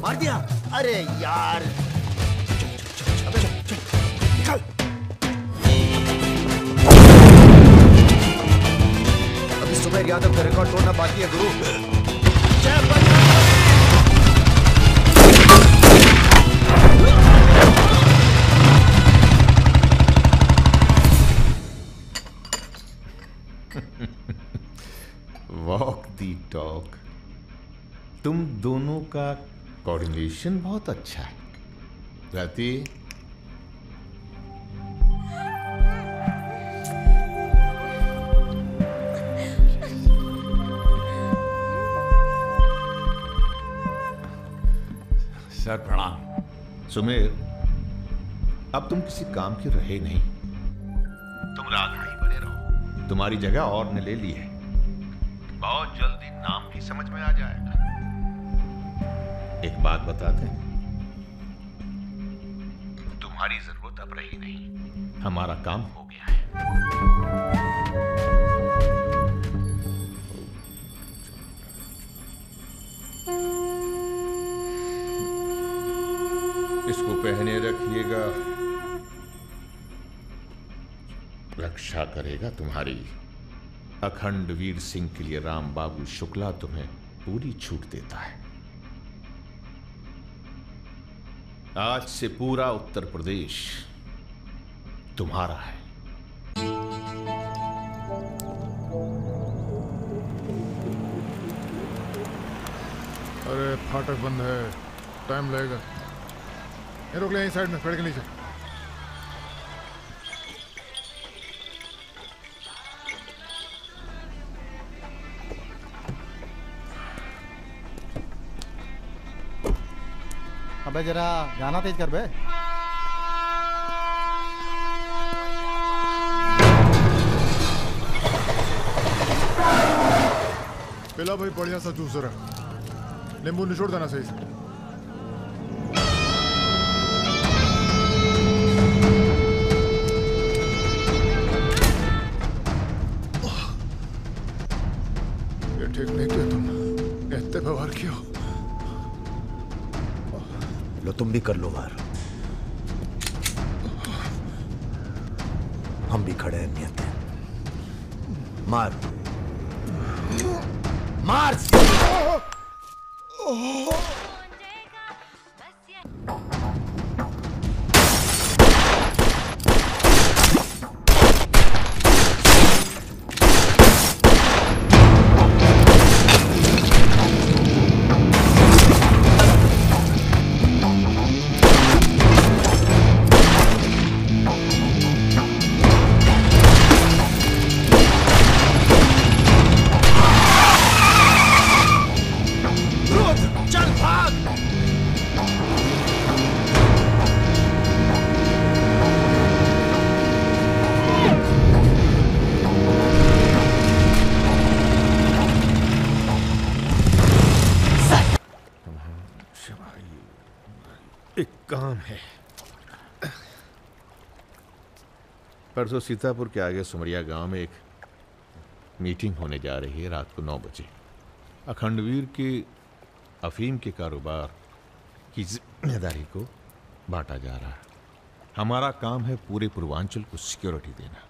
मार दिया। अरे यार चल। अभी सुमेर यादव का रिकॉर्ड तोड़ना बाकी है गुरु। जय बजरंग। वॉक दी टॉक। तुम दोनों का कोऑर्डिनेशन बहुत अच्छा है। रति, सर प्रणाम। सुमेर, अब तुम किसी काम के रहे नहीं। तुम राधा ही बने रहो। तुम्हारी जगह और ने ले ली है। बहुत जल्दी नाम भी समझ में आ जाएगा। एक बात बता दें, तुम्हारी जरूरत अब रही नहीं। हमारा काम हो गया है। इसको पहने रखिएगा। रक्षा करेगा तुम्हारी। अखंड वीर सिंह के लिए राम बाबू शुक्ला तुम्हें पूरी छूट देता है। आज से पूरा उत्तर प्रदेश तुम्हारा है। अरे फाटक बंद है, टाइम लगेगा। ये रोक ले यहीं साइड में, पेड़ के नीचे। अबे जरा गाना तेज कर बे। पिला भाई बढ़िया सा जूस रहा। नींबू निचोड़ देना सही से। ये ठीक नहीं किया तुम। इतने व्यवहार किया। लो तुम भी कर लो वार। हम भी खड़े हैं नियत है। मार मार। काम है। परसों सीतापुर के आगे सुमरिया गांव में एक मीटिंग होने जा रही है रात को 9 बजे। अखंडवीर के अफीम के कारोबार की जिम्मेदारी को बांटा जा रहा है। हमारा काम है पूरे पूर्वांचल को सिक्योरिटी देना।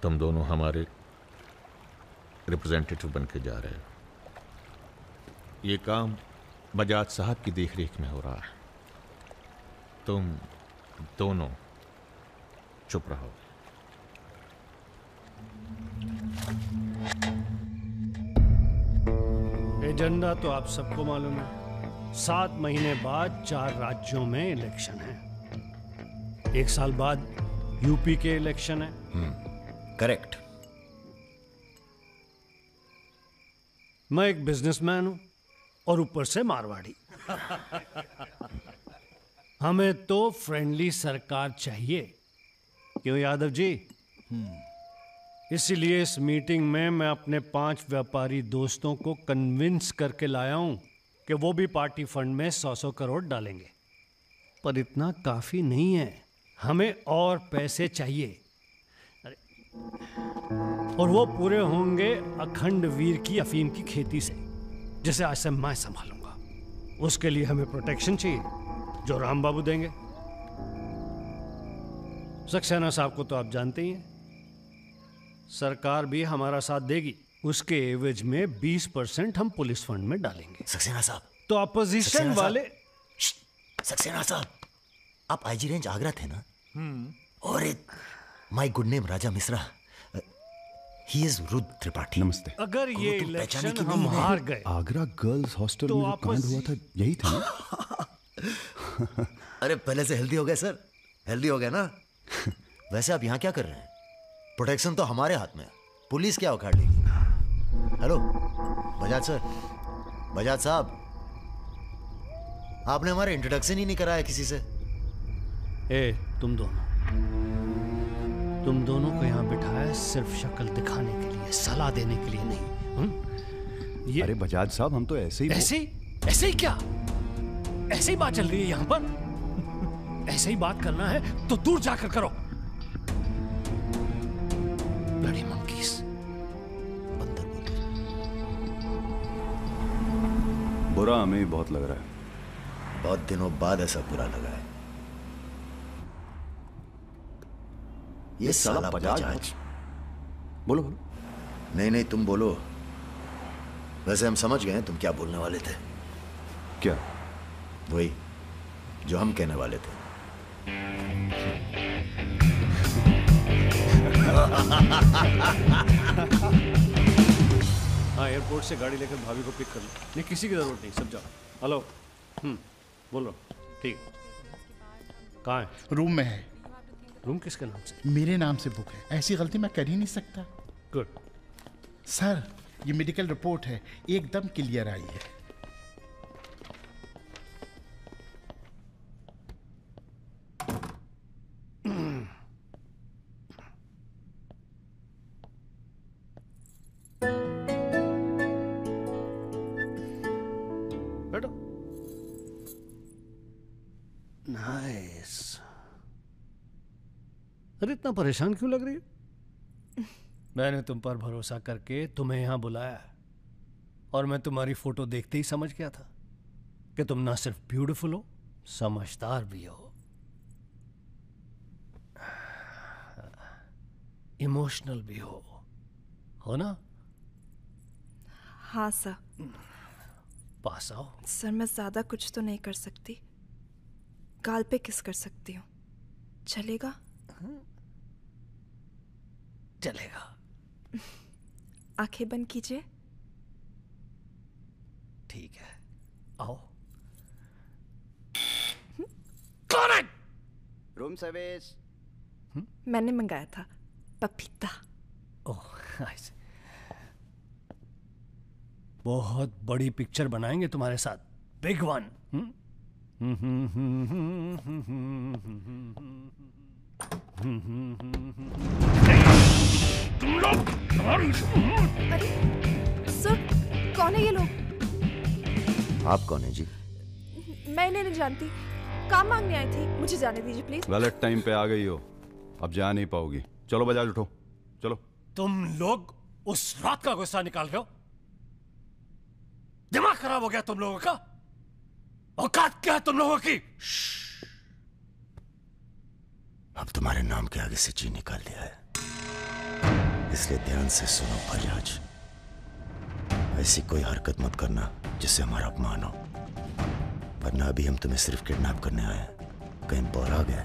तुम दोनों हमारे रिप्रेजेंटेटिव बनकर जा रहे हो। ये काम बजाज साहब की देखरेख में हो रहा है। तुम दोनों चुप रहो। एजेंडा तो आप सबको मालूम है। 7 महीने बाद 4 राज्यों में इलेक्शन है। 1 साल बाद यूपी के इलेक्शन है। करेक्ट। मैं एक बिजनेसमैन हूं और ऊपर से मारवाड़ी। हमें तो फ्रेंडली सरकार चाहिए, क्यों यादव जी? इसीलिए इस मीटिंग में मैं अपने 5 व्यापारी दोस्तों को कन्विंस करके लाया हूं कि वो भी पार्टी फंड में 100-100 करोड़ डालेंगे। पर इतना काफी नहीं है, हमें और पैसे चाहिए। और वो पूरे होंगे अखंड वीर की अफीम की खेती से, जिसे आज से मैं संभालूंगा। उसके लिए हमें प्रोटेक्शन चाहिए, जो राम बाबू देंगे। सक्सेना साहब को तो आप जानते ही हैं, सरकार भी हमारा साथ देगी। उसके एवज में 20% हम पुलिस फंड में डालेंगे। सक्सेना साहब तो अपोजिशन वाले। सक्सेना साहब, आप आईजी रेंज आगरा थे ना? और एक my good name Raja Mishra, he is Rudra Tripathi. नमस्ते। अगर ये इलेक्शन हम हार गए, आगरा गर्ल्स हॉस्टल तो में जो कांड हुआ था यही था ना? अरे पहले से हेल्दी हो गए सर, हेल्दी हो गए ना। वैसे आप यहाँ क्या कर रहे हैं? प्रोटेक्शन तो हमारे हाथ में है, पुलिस क्या उखाड़ लेगी? हेलो बजाज सर, बजाज साहब, आपने हमारा इंट्रोडक्शन ही नहीं कराया किसी से। ए, तुम दोनों को यहाँ बिठाया सिर्फ शक्ल दिखाने के लिए, सलाह देने के लिए नहीं। अरे बजाज साहब, हम तो ऐसे ही ऐसे ही क्या? ऐसे ही बात चल रही है यहाँ पर। ऐसे ही बात करना है तो दूर जाकर करो। Bloody monkeys. बुरा हमें भी बहुत लग रहा है। बहुत दिनों बाद ऐसा बुरा लगा है। ये साला बजाज। बोलो। नहीं तुम बोलो। वैसे हम समझ गए तुम क्या बोलने वाले थे। क्या? वही जो हम कहने वाले थे। हाँ, एयरपोर्ट से गाड़ी लेकर भाभी को पिक कर लो। नहीं, किसी की जरूरत नहीं, सब जाओ। हेलो, बोलो। ठीक, कहाँ है? रूम में है। रूम किसके नाम से? मेरे नाम से बुक है। ऐसी गलती मैं कर ही नहीं सकता। गुड। सर, ये मेडिकल रिपोर्ट है, एकदम क्लियर आई है। नाइस। अरे इतना परेशान क्यों लग रही है? मैंने तुम पर भरोसा करके तुम्हें यहां बुलाया, और मैं तुम्हारी फोटो देखते ही समझ गया था कि तुम ना सिर्फ ब्यूटीफुल हो, समझदार भी हो, इमोशनल भी हो ना? हाँ सर। पास आओ। सर, मैं ज्यादा कुछ तो नहीं कर सकती। गाल पे किस कर सकती हूँ, चलेगा? चलेगा। आंखें बंद कीजिए। ठीक है, आओ। कौन है? Room service. मैंने मंगाया था, पपीता। ओह, ऐसे। बहुत बड़ी पिक्चर बनाएंगे तुम्हारे साथ, बिग वन। तुम लोग। अरे सर, कौन है ये लोग? आप कौन है जी? मैं इन्हें नहीं जानती, काम मांगने आई थी। मुझे जाने दीजिए प्लीज। गलत टाइम पे आ गई हो, अब जा नहीं पाओगी। चलो बजाज, उठो चलो। तुम लोग उस रात का गुस्सा निकाल रहे हो? दिमाग खराब हो गया तुम लोगों का? औकात क्या है तुम लोगों की? अब तुम्हारे नाम के आगे से जी निकाल दिया है, इसलिए ध्यान से सुनो बजाज। ऐसी कोई हरकत मत करना जिससे हमारा अपमान हो, वरना अभी हम तुम्हें सिर्फ किडनैप करने आए हैं। कहीं बौरा गए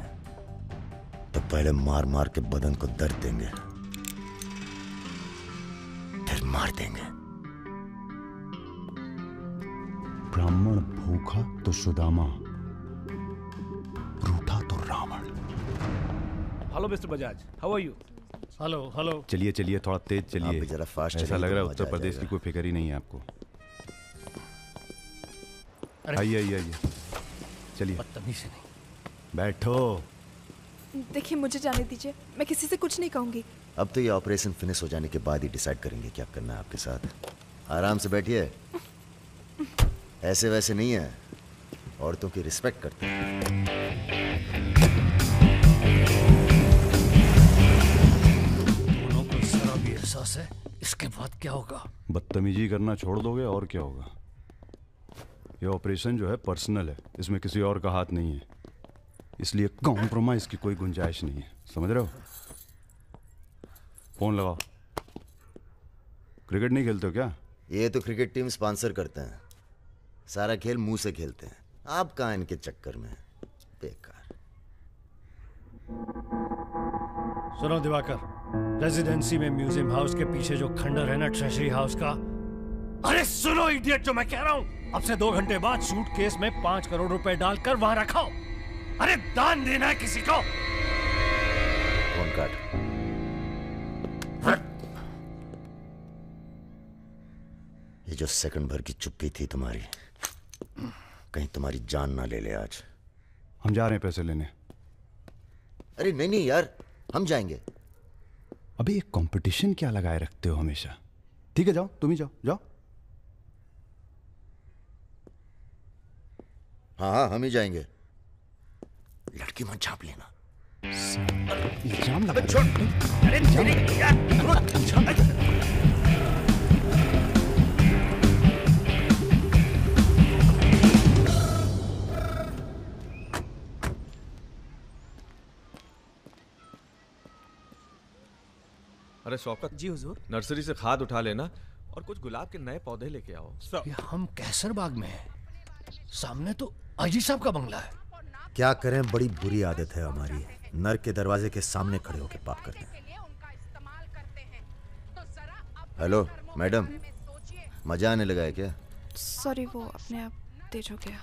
तो पहले मार मार के बदन को दर्द देंगे, फिर मार देंगे। ब्राह्मण भूखा तो सुदामा, रूठा तो Ravan. Hello mister Bajaj, how are you? Hello hello. चलिए चलिए, थोड़ा तेज आप चलिए। भी जरा फास्ट ऐसा चलिए लग रहा है तो मजा उत्तर आ प्रदेश की जाएगा। कोई फिक्र ही नहीं है आपको। अरे। आइए आइए आइए, चलिए। बदतमीजी नहीं। बैठो। देखिए मुझे जाने दीजिए, मैं किसी से कुछ नहीं कहूंगी। अब तो ये ऑपरेशन फिनिश हो जाने के बाद ही डिसाइड करेंगे क्या करना है आपके साथ। आराम से बैठिए, ऐसे वैसे नहीं है, औरतों की रिस्पेक्ट करते हैं। दोनों को जरा भी एहसास है इसके बाद क्या होगा। बदतमीजी करना छोड़ दोगे और क्या होगा। ये ऑपरेशन जो है पर्सनल है, इसमें किसी और का हाथ नहीं है, इसलिए कॉम्प्रोमाइज की कोई गुंजाइश नहीं है, समझ रहे हो। फोन लगाओ। क्रिकेट नहीं खेलते हो क्या? ये तो क्रिकेट टीम स्पॉन्सर करते हैं, सारा खेल मुंह से खेलते हैं। आप कहाँ इनके चक्कर में, बेकार। सुनो दिवाकर, रेजिडेंसी में म्यूजियम हाउस के पीछे जो खंडर है ना ट्रेजरी हाउस का, अरे सुनो इडियट, जो मैं कह रहा हूं, अब से 2 घंटे बाद सूटकेस में 5 करोड़ रुपए डालकर वहां रखो। अरे दान देना है किसी को। फोन काट। ये जो सेकंड भर की चुप्पी थी तुम्हारी, कहीं तुम्हारी जान ना ले ले आज। हम जा रहे हैं पैसे लेने। अरे नहीं नहीं यार, हम जाएंगे। अबे एक कंपटीशन क्या लगाए रखते हो हमेशा। ठीक है जाओ, तुम ही जाओ जाओ। हाँ हाँ हम ही जाएंगे। लड़की मत छाप लेना। इल्जाम लगा। छोड़। अरे अरे शौकत जी हुजूर। नर्सरी से खाद उठा लेना और कुछ गुलाब के नए पौधे लेके आओ। ये हम कैसर बाग में हैं, सामने तो आईजी साहब का बंगला है। क्या करें, बड़ी बुरी आदत है हमारी, नर के दरवाजे के सामने खड़े होकर पाप करते हैं। हेलो मैडम, मजा आने लगा है क्या? सॉरी, वो अपने आप तेज हो गया।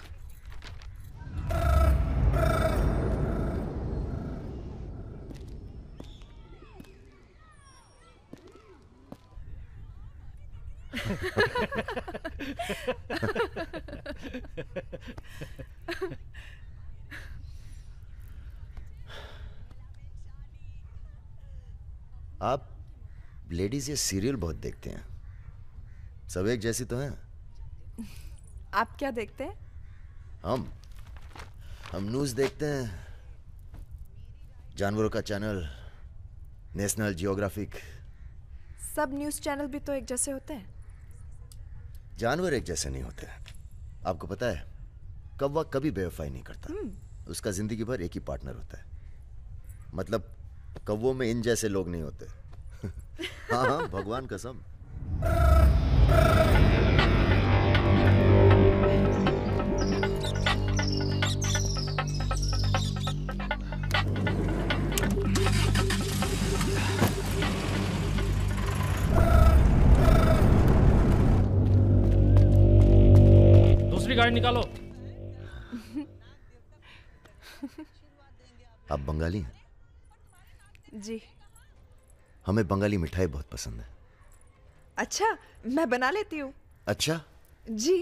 आप लेडीज ये सीरियल बहुत देखते हैं, सब एक जैसी तो हैं। आप क्या देखते हैं? हम न्यूज़ देखते हैं, जानवरों का चैनल, नेशनल जियोग्राफिक। सब न्यूज़ चैनल भी तो एक जैसे होते हैं। जानवर एक जैसे नहीं होते। आपको पता है, कौवा कभी बेवफाई नहीं करता, उसका जिंदगी भर एक ही पार्टनर होता है। मतलब कौवों में इन जैसे लोग नहीं होते। हाँ हाँ भगवान कसम। दूसरी गाड़ी निकालो। आप बंगाली हैं? जी। हमें बंगाली मिठाई बहुत पसंद है। अच्छा, मैं बना लेती हूँ। अच्छा जी।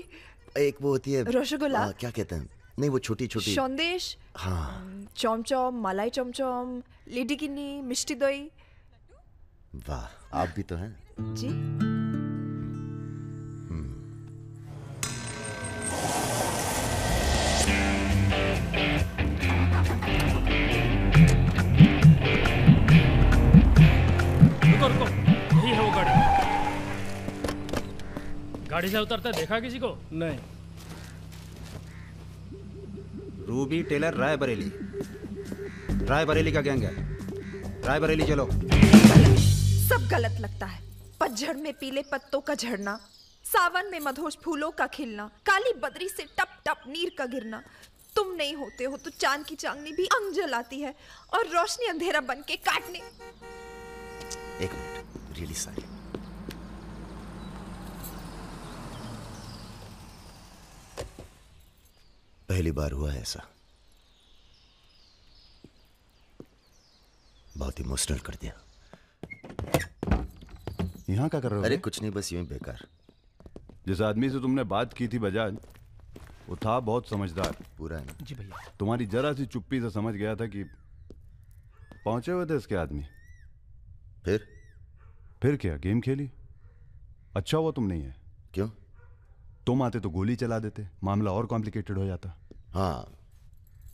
एक वो होती है रसगुल्ला। क्या कहते हैं, नहीं वो छोटी छोटी। सौंदेश। हाँ। चमचम, मलाई चमचम, लेडी किन्नी, मिष्टी दही। वाह, आप भी तो हैं। जी। रुको, यही है वो गाड़ी। गाड़ी से उतरता देखा किसी को? नहीं। रूबी टेलर रायबरेली, रायबरेली का गैंग है। रायबरेली चलो। सब गलत लगता है। पतझड़ में पीले पत्तों का झड़ना, सावन में मधोश फूलों का खिलना, काली बदरी से टप टप नीर का गिरना। तुम नहीं होते हो तो चांद की चांदनी भी अंग जलाती है और रोशनी अंधेरा बन के काटने। एक मिनट, रियली सॉरी। पहली बार हुआ है ऐसा, बहुत इमोशनल कर दिया। यहाँ क्या कर रहे हो? अरे कुछ नहीं, बस यूं ही बेकार। जिस आदमी से तुमने बात की थी बजाज, वो था बहुत समझदार। पूरा है ना? जी भैया। तुम्हारी जरा सी चुप्पी से समझ गया था कि पहुंचे हुए थे इसके आदमी। फिर क्या गेम खेली? अच्छा हुआ तुम नहीं है। क्यों? तुम आते तो गोली चला देते, मामला और कॉम्प्लिकेटेड हो जाता। हाँ,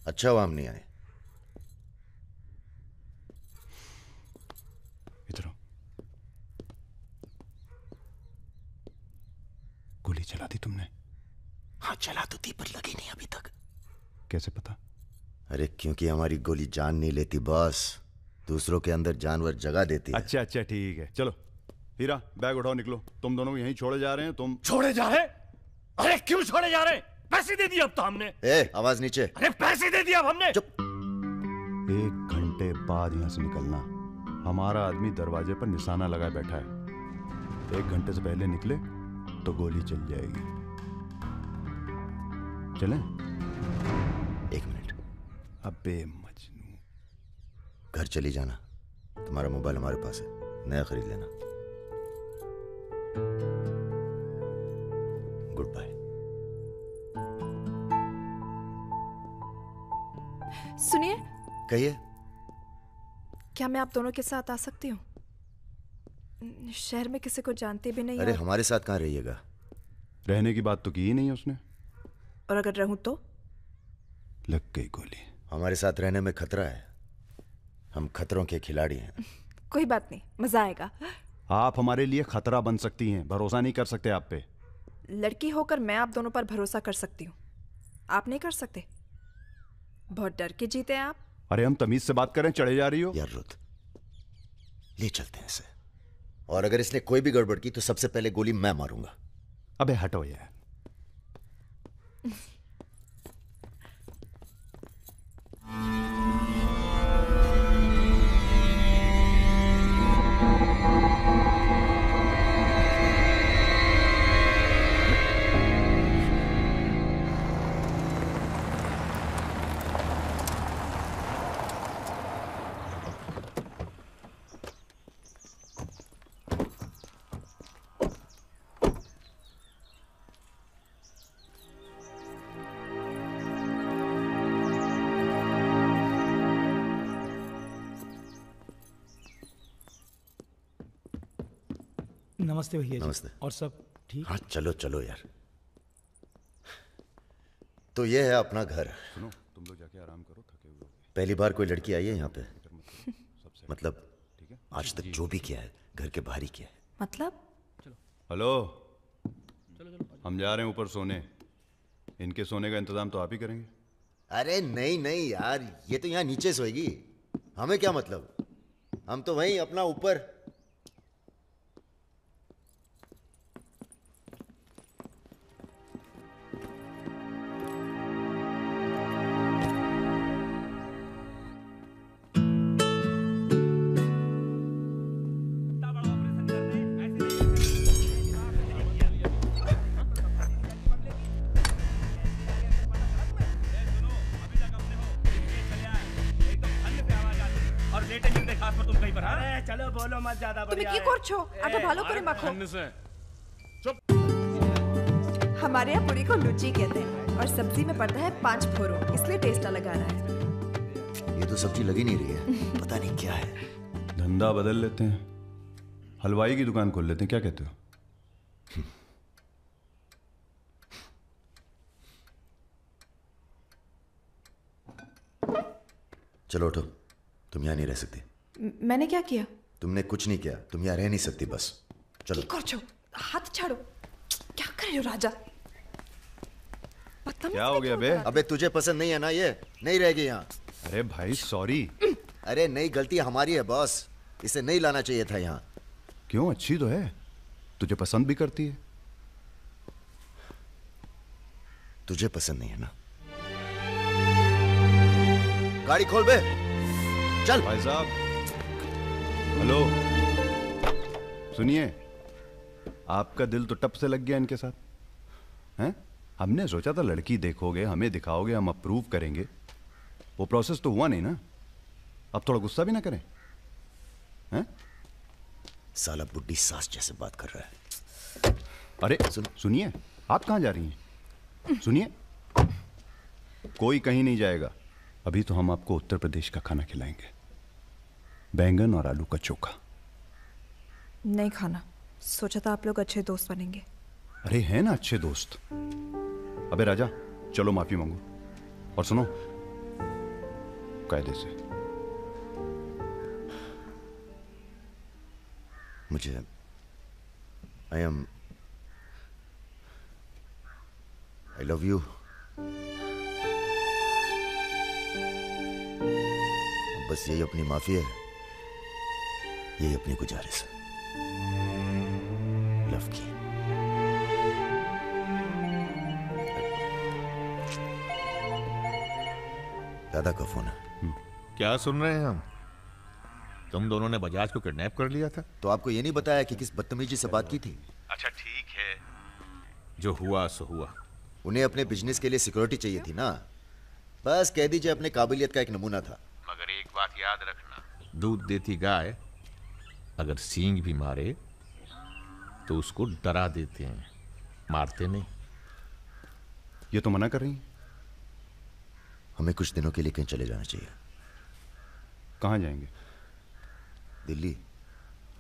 अच्छा हुआ हम नहीं आए। इधर गोली चला दी तुमने? हाँ चला तो थी, पर लगी नहीं अभी तक। कैसे पता? अरे क्योंकि हमारी गोली जान नहीं लेती बॉस, दूसरों के अंदर जानवर जगा देती है। अच्छा अच्छा ठीक है, चलो हीरा बैग उठाओ, निकलो। तुम दोनों को यहीं छोड़े जा रहे हैं। तुम छोड़े जा रहे? अरे क्यों छोड़े जा रहे? पैसे दे दिए अब तो हमने। आवाज नीचे। अरे पैसे दे दिए अब हमने। चुप। 1 घंटे बाद यहां से निकलना। हमारा आदमी दरवाजे पर निशाना लगाए बैठा है। 1 घंटे से पहले निकले तो गोली चल जाएगी। चलें? 1 मिनट। अबे मजनू, घर चली जाना। तुम्हारा मोबाइल हमारे पास है, नया खरीद लेना। Goodbye. सुनिए। कहिए। क्या मैं आप दोनों के साथ आ सकती हूँ? शहर में किसी को जानते भी नहीं। अरे हमारे साथ कहाँ रहिएगा? रहने की बात तो की ही नहीं उसने। और अगर रहूं तो? लग गई गोली। हमारे साथ रहने में खतरा है, हम खतरों के खिलाड़ी हैं। कोई बात नहीं, मजा आएगा। आप हमारे लिए खतरा बन सकती हैं, भरोसा नहीं कर सकते आप पे। लड़की होकर मैं आप दोनों पर भरोसा कर सकती हूँ, आप नहीं कर सकते। बहुत डर के जीते हैं आप। अरे हम तमीज से बात करें, चढ़े जा रही हो। यार रुत, ले चलते हैं इसे, और अगर इसने कोई भी गड़बड़ की तो सबसे पहले गोली मैं मारूंगा। अबे हटो यार। नमस्ते भैया जी। नमस्ते। और सब ठीक? हाँ चलो चलो यार। तो ये है अपना घर। सुनो, तुम लोग जाके आराम करो, थके हुए हो। पहली बार कोई लड़की आई है यहाँ पे? मतलब आज तक जो भी किया है घर के बाहर ही किया है। मतलब? हेलो, हम जा रहे हैं ऊपर सोने। इनके सोने का इंतजाम तो आप ही करेंगे। अरे नहीं नहीं यार, ये तो यहाँ नीचे सोएगी, हमें क्या मतलब, हम तो वहीं अपना ऊपर। चलो बोलो मत ज्यादा তুমি কি করছো? আটা ভালো করে মাখো। हमारे यहाँ पूरी को लुच्ची कहते हैं और सब्जी में पड़ता है 5 फोरो, इसलिए टेस्ट अलग आ रहा है। ये तो सब्जी लगी नहीं रही है, पता नहीं क्या है। धंधा बदल लेते हैं, हलवाई की दुकान खोल लेते हैं, क्या कहते हो? चलो उठो, तुम यहाँ नहीं रह सकती। मैंने क्या किया? तुमने कुछ नहीं किया, तुम यहाँ रह नहीं सकती, बस चलो। हाथ छाड़ो। क्या कर रहे हो राजा? क्या हो गया बे? अबे तुझे पसंद नहीं है ना, ये नहीं रहेगी यहाँ। अरे भाई सॉरी। अरे नहीं, गलती हमारी है बॉस, इसे नहीं लाना चाहिए था यहाँ। क्यों, अच्छी तो है, तुझे पसंद भी करती है। तुझे पसंद नहीं है ना? गाड़ी खोल बे, चल। भाई साहब, हेलो, सुनिए, आपका दिल तो टप से लग गया इनके साथ, हैं? हमने सोचा था लड़की देखोगे, हमें दिखाओगे, हम अप्रूव करेंगे। वो प्रोसेस तो हुआ नहीं ना। अब थोड़ा गुस्सा भी ना करें, हैं? साला बुड्ढी सास जैसे बात कर रहा है। अरे सुनिए, आप कहाँ जा रही हैं? सुनिए, कोई कहीं नहीं जाएगा। अभी तो हम आपको उत्तर प्रदेश का खाना खिलाएंगे, बैंगन और आलू का चोखा। नहीं खाना, सोचा था आप लोग अच्छे दोस्त बनेंगे। अरे हैं ना अच्छे दोस्त। अबे राजा, चलो माफी मांगो। और सुनो, कायदे से। मुझे I love you. बस यही अपनी माफी है, यही अपनी गुजारिश है लव की। दादा का फोन है। क्या सुन रहे हैं हम? तुम दोनों ने बजाज को किडनैप कर लिया था? तो आपको ये नहीं बताया कि किस बदतमीजी से बात की थी? अच्छा ठीक है, जो हुआ सो हुआ। उन्हें अपने बिजनेस के लिए सिक्योरिटी चाहिए थी ना, बस कह दीजिए अपने काबिलियत का एक नमूना था। मगर एक बात याद रखना, दूध देती गाय अगर सींग भी मारे तो उसको डरा देते हैं, मारते नहीं। ये तो मना कर रही हैं। हमें कुछ दिनों के लिए कहीं चले जाना चाहिए। कहाँ जाएंगे? दिल्ली।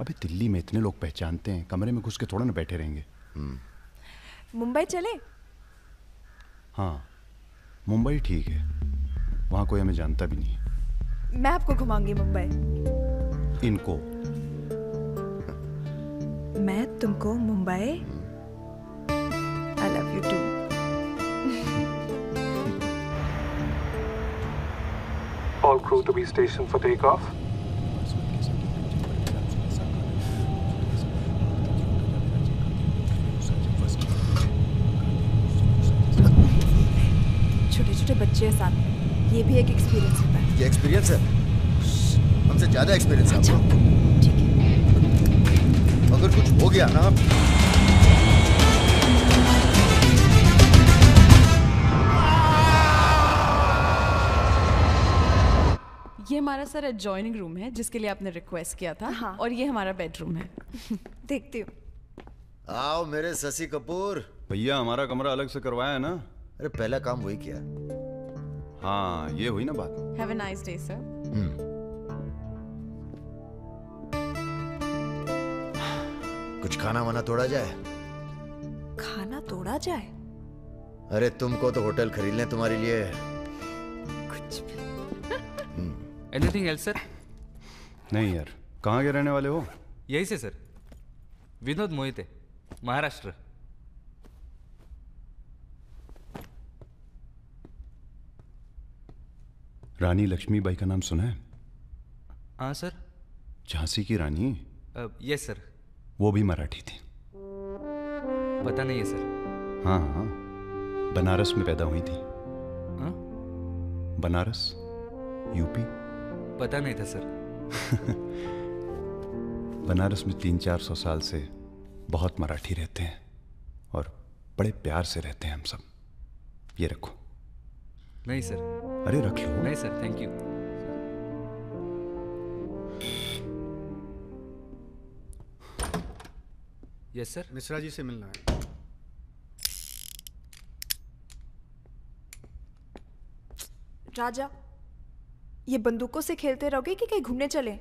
अबे दिल्ली में इतने लोग पहचानते हैं, कमरे में घुस के थोड़ा ना बैठे रहेंगे। मुंबई चले? हाँ, मुंबई ठीक है, वहाँ कोई हमें जानता भी नहीं। मैं आपको घुमाऊंगी मुंबई। इनको? मैं तुमको Mumbai. I love you too. All crew to be stationed for takeoff. छोटे-छोटे बच्चे हैं साथ में, ये भी एक एक्सपीरियंस होता है। ये एक्सपीरियंस है? हमसे ज्यादा एक्सपीरियंस है आपको। ठीक है। अगर कुछ हो गया ना, ये हमारा सर एडजॉइनिंग रूम है जिसके लिए आपने रिक्वेस्ट किया था। हाँ। और ये हमारा बेडरूम है। देखती हूँ। आओ मेरे शशि कपूर। भैया हमारा कमरा अलग से करवाया है ना? अरे पहला काम वही किया। हाँ, ये हुई ना बात। Have a nice day, sir. कुछ खाना वाना तोड़ा जाए? खाना तोड़ा जाए? अरे तुमको तो होटल खरीद लें तुम्हारे लिए। कुछ भी। Anything else, sir? नहीं यार, कहाँ के रहने वाले हो? यही से सर, विनोद मोहिते, महाराष्ट्र। रानी लक्ष्मीबाई का नाम सुना है? हाँ सर। झांसी की रानी? Yes sir. वो भी मराठी थी। पता नहीं है सर। हाँ हाँ, बनारस में पैदा हुई थी। हाँ? बनारस, यूपी। पता नहीं था सर। बनारस में 300-400 साल से बहुत मराठी रहते हैं और बड़े प्यार से रहते हैं हम सब। ये रखो। नहीं सर। अरे रख लो। नहीं sir, thank you. Yes sir. Mishra ji से मिलना है। राजा, ये बंदूकों से खेलते रहोगे कि कहीं घूमने चले?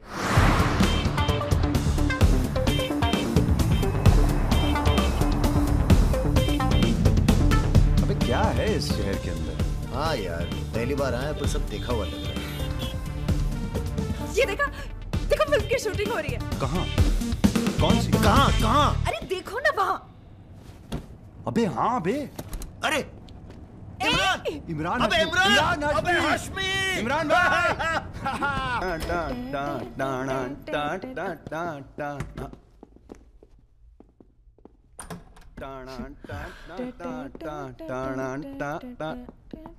अबे क्या है इस शहर के अंदर? हाँ यार, पहली बार आया पर सब देखा हुआ लग रहा है। ये देखो फिल्म की शूटिंग हो रही है। कहाँ? कौन सी? कहाँ? अरे देखो ना वहाँ। अबे हाँ बे। अरे इमरान अबे इमरान अबे हाशमी इमरान भाई।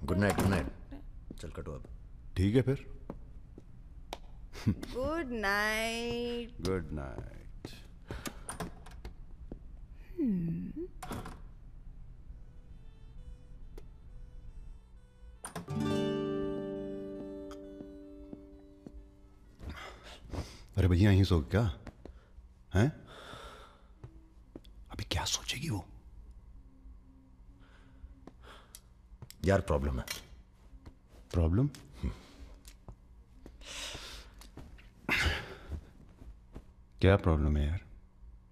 Good night, good night. चल कटो अब। ठीक है फिर। Good night. Good night. अरे भैया यहीं सो क्या? हैं? अभी क्या सोचेगी वो? यार प्रॉब्लम है। प्रॉब्लम? क्या प्रॉब्लम है यार?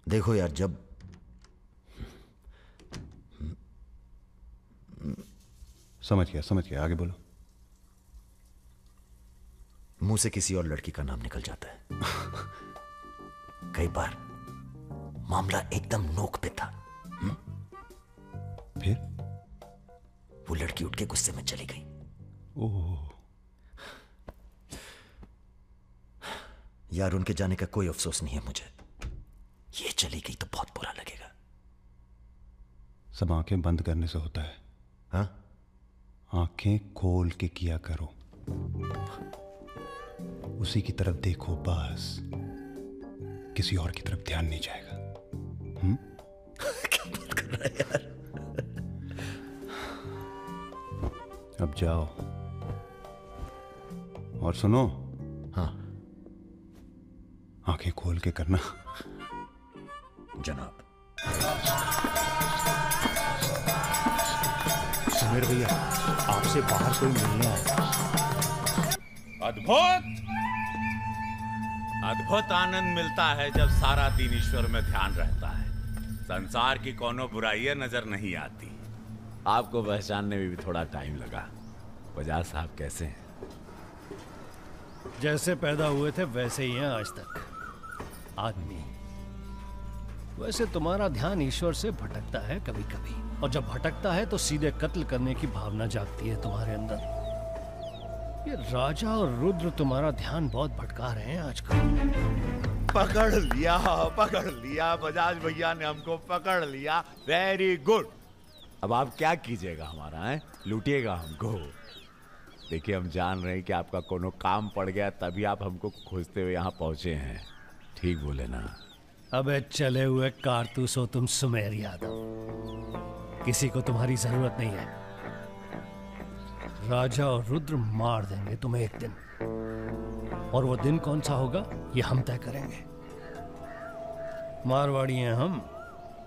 देखो यार, जब समझ गया, आगे बोलो। मुंह से किसी और लड़की का नाम निकल जाता है। कई बार मामला एकदम नोक पे था। फिर वो लड़की उठ के गुस्से में चली गई। ओह यार, उनके जाने का कोई अफसोस नहीं है मुझे। ये चली गई तो बहुत बुरा लगेगा। सब आंखें बंद करने से होता है। हाँ? आंखें खोल के किया करो, उसी की तरफ देखो बस, किसी और की तरफ ध्यान नहीं जाएगा। क्या बात कर रहा है यार? अब जाओ और सुनो। हाँ, आंखें खोल के करना। जनाब। सुमेर भैया, आपसे बाहर कोई मिलने आया। अद्भुत आनंद मिलता है जब सारा दिन ईश्वर में ध्यान रहता है। संसार की कोनो बुराइयां नजर नहीं आती। आपको पहचानने में भी थोड़ा टाइम लगा। बजाज साहब कैसे हैं? जैसे पैदा हुए थे वैसे ही हैं आज तक। आदमी। वैसे तुम्हारा ध्यान ईश्वर से भटकता है कभी कभी, और जब भटकता है तो सीधे कत्ल करने की भावना जागती है तुम्हारे अंदर। ये राजा और रुद्र तुम्हारा ध्यान बहुत भटका रहे हैं आजकल। पकड़ लिया बजाज भैया ने हमको पकड़ लिया। Very good. अब आप क्या कीजिएगा हमारा है? लूटिएगा हमको। देखिए, हम जान रहे हैं कि आपका कोनो काम पड़ गया, तभी आप हमको खोजते हुए यहाँ पहुंचे हैं। ठीक बोले ना? अबे चले हुए कारतूस हो तुम सुमेर यादव। किसी को तुम्हारी जरूरत नहीं है। राजा और रुद्र मार देंगे तुम्हें एक दिन, और वो दिन कौन सा होगा ये हम तय करेंगे। मारवाड़ी हैं हम,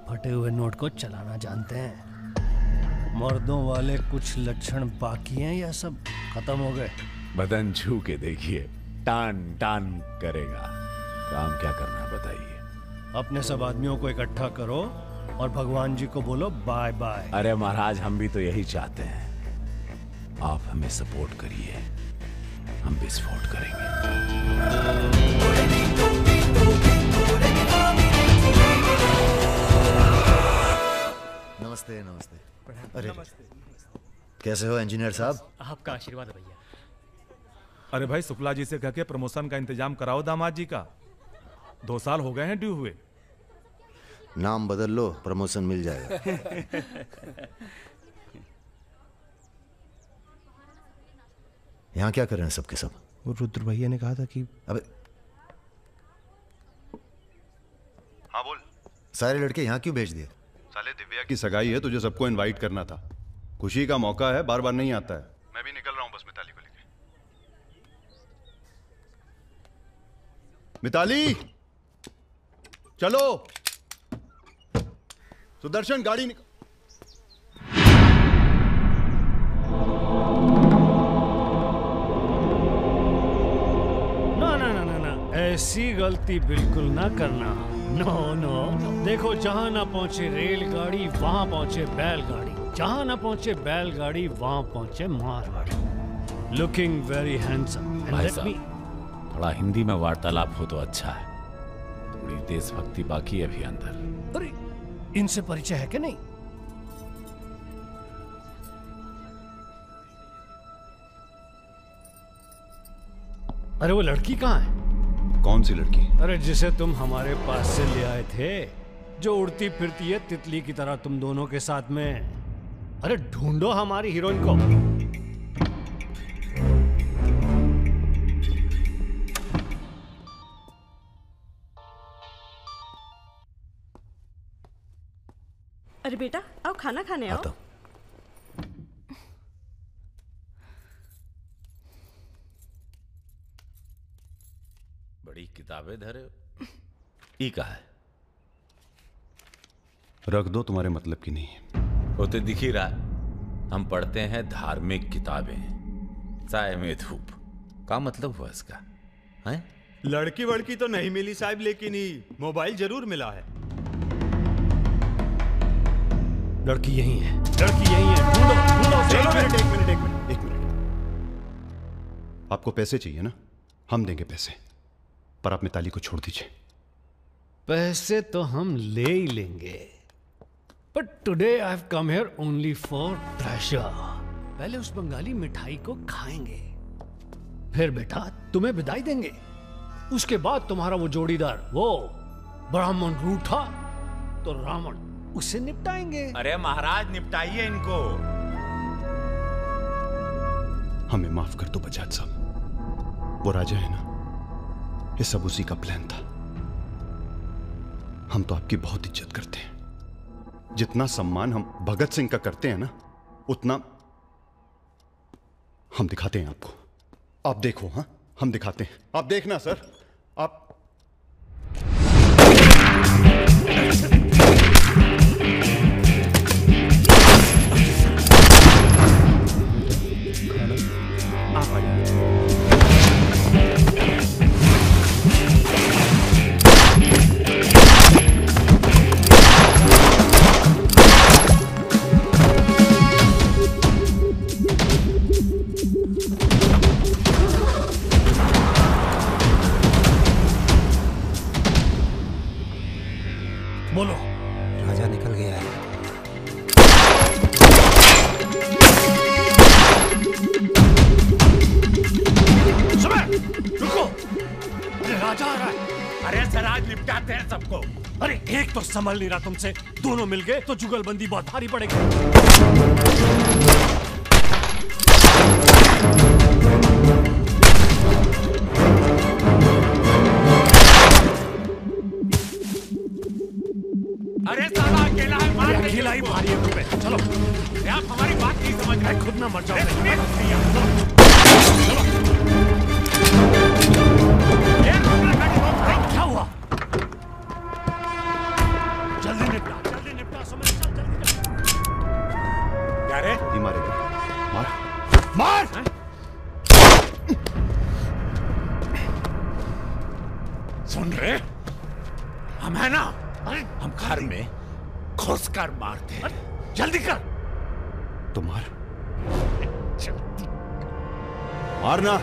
फटे हुए नोट को चलाना जानते हैं। मर्दों वाले कुछ लक्षण बाकी हैं या सब खत्म हो गए? बदन छू के देखिए, टान टान करेगा। काम क्या करना है बताइए? अपने सब आदमियों को इकट्ठा करो और भगवान जी को बोलो बाय बाय। अरे महाराज, हम भी तो यही चाहते हैं। आप हमें सपोर्ट करिए, हम विस्फोट करेंगे। नमस्ते। अरे कैसे हो इंजीनियर साहब? आपका आशीर्वाद है भैया। अरे भाई, शुक्ला जी से कह के प्रमोशन का इंतजाम कराओ दामाद जी का। 2 साल हो गए हैं ड्यू हुए। नाम बदल लो, प्रमोशन मिल जाएगा। यहाँ क्या कर रहे हैं सबके सब? वो रुद्र भैया ने कहा था कि अबे हाँ बोल। सारे लड़के यहाँ क्यों भेज दिए? साले दिव्या की सगाई है, तुझे सबको इनवाइट करना था। खुशी का मौका है, बार बार नहीं आता है। मैं भी निकल रहा हूँ बस मिताली को लेके। मिताली चलो। सुदर्शन गाड़ी निकल। ना, ऐसी गलती बिल्कुल ना करना। नो। देखो, जहां ना पहुंचे रेलगाड़ी वहां पहुंचे बैलगाड़ी, जहां ना पहुंचे बैलगाड़ी वहां पहुंचे मारवाड़ी। Looking very handsome. भाई साहब, थोड़ा हिंदी में वार्तालाप हो तो अच्छा है। थोड़ी देशभक्ति बाकी है अभी अंदर। अरे, इनसे परिचय है कि नहीं? अरे वो लड़की कहाँ है? कौन सी लड़की? अरे जिसे तुम हमारे पास से ले आए थे, जो उड़ती फिरती है तितली की तरह तुम दोनों के साथ में। अरे ढूंढो हमारी हीरोइन को। अरे बेटा, आओ खाना खाने आओ। बड़ी किताबें धरे। ई का है? रख दो, तुम्हारे मतलब की नहीं है। वो तो दिख ही रहा, हम पढ़ते हैं धार्मिक किताबें, चाय में धूप। क्या मतलब हुआ इसका? हैं? लड़की वड़की तो नहीं मिली साहब, लेकिन ही मोबाइल जरूर मिला है। लड़की यही है, लड़की यही है। ढूंढो ढूंढो। एक मिनट। आपको पैसे चाहिए ना? हम देंगे पैसे, पर आप मिताली को छोड़ दीजिए। पैसे तो हम ले ही लेंगे, but today I have come here only for pleasure. पहले उस बंगाली मिठाई को खाएंगे, फिर बेटा तुम्हें विदाई देंगे। उसके बाद तुम्हारा वो जोड़ीदार, वो ब्राह्मण रूठा तो रावण, उसे निपटाएंगे। अरे महाराज निपटाइए इनको। हमें माफ कर दो बजाज साहब, वो राजा है ना, ये सब उसी का प्लान था। हम तो आपकी बहुत इज्जत करते हैं। जितना सम्मान हम भगत सिंह का करते हैं ना, उतना हम दिखाते हैं आपको। आप देखो, हाँ हम दिखाते हैं, आप देखना सर। आप बोलो। राजा निकल गया है। सुबह रुको, अरे राजा आ रहा है। अरे सर आज निपटाते हैं सबको। अरे एक तो संभल नहीं रहा तुमसे, दोनों मिल गए तो जुगलबंदी बहुत भारी पड़ेगी। अरे साला अकेला है, मार देंगे अकेला ही भारी है तुम पे। चलो, आप हमारी बात नहीं समझ रहे। खुद ना मर जाओ। क्या हुआ? जल्दी निपटा, जल्दी निपटा। समझ, चल जल्दी। क्या रे? ये मारेगा, मार मार। सुन रहे, हम है ना, हम घर में घुसकर मारते हैं। जल्दी कर। तो मार, मारना।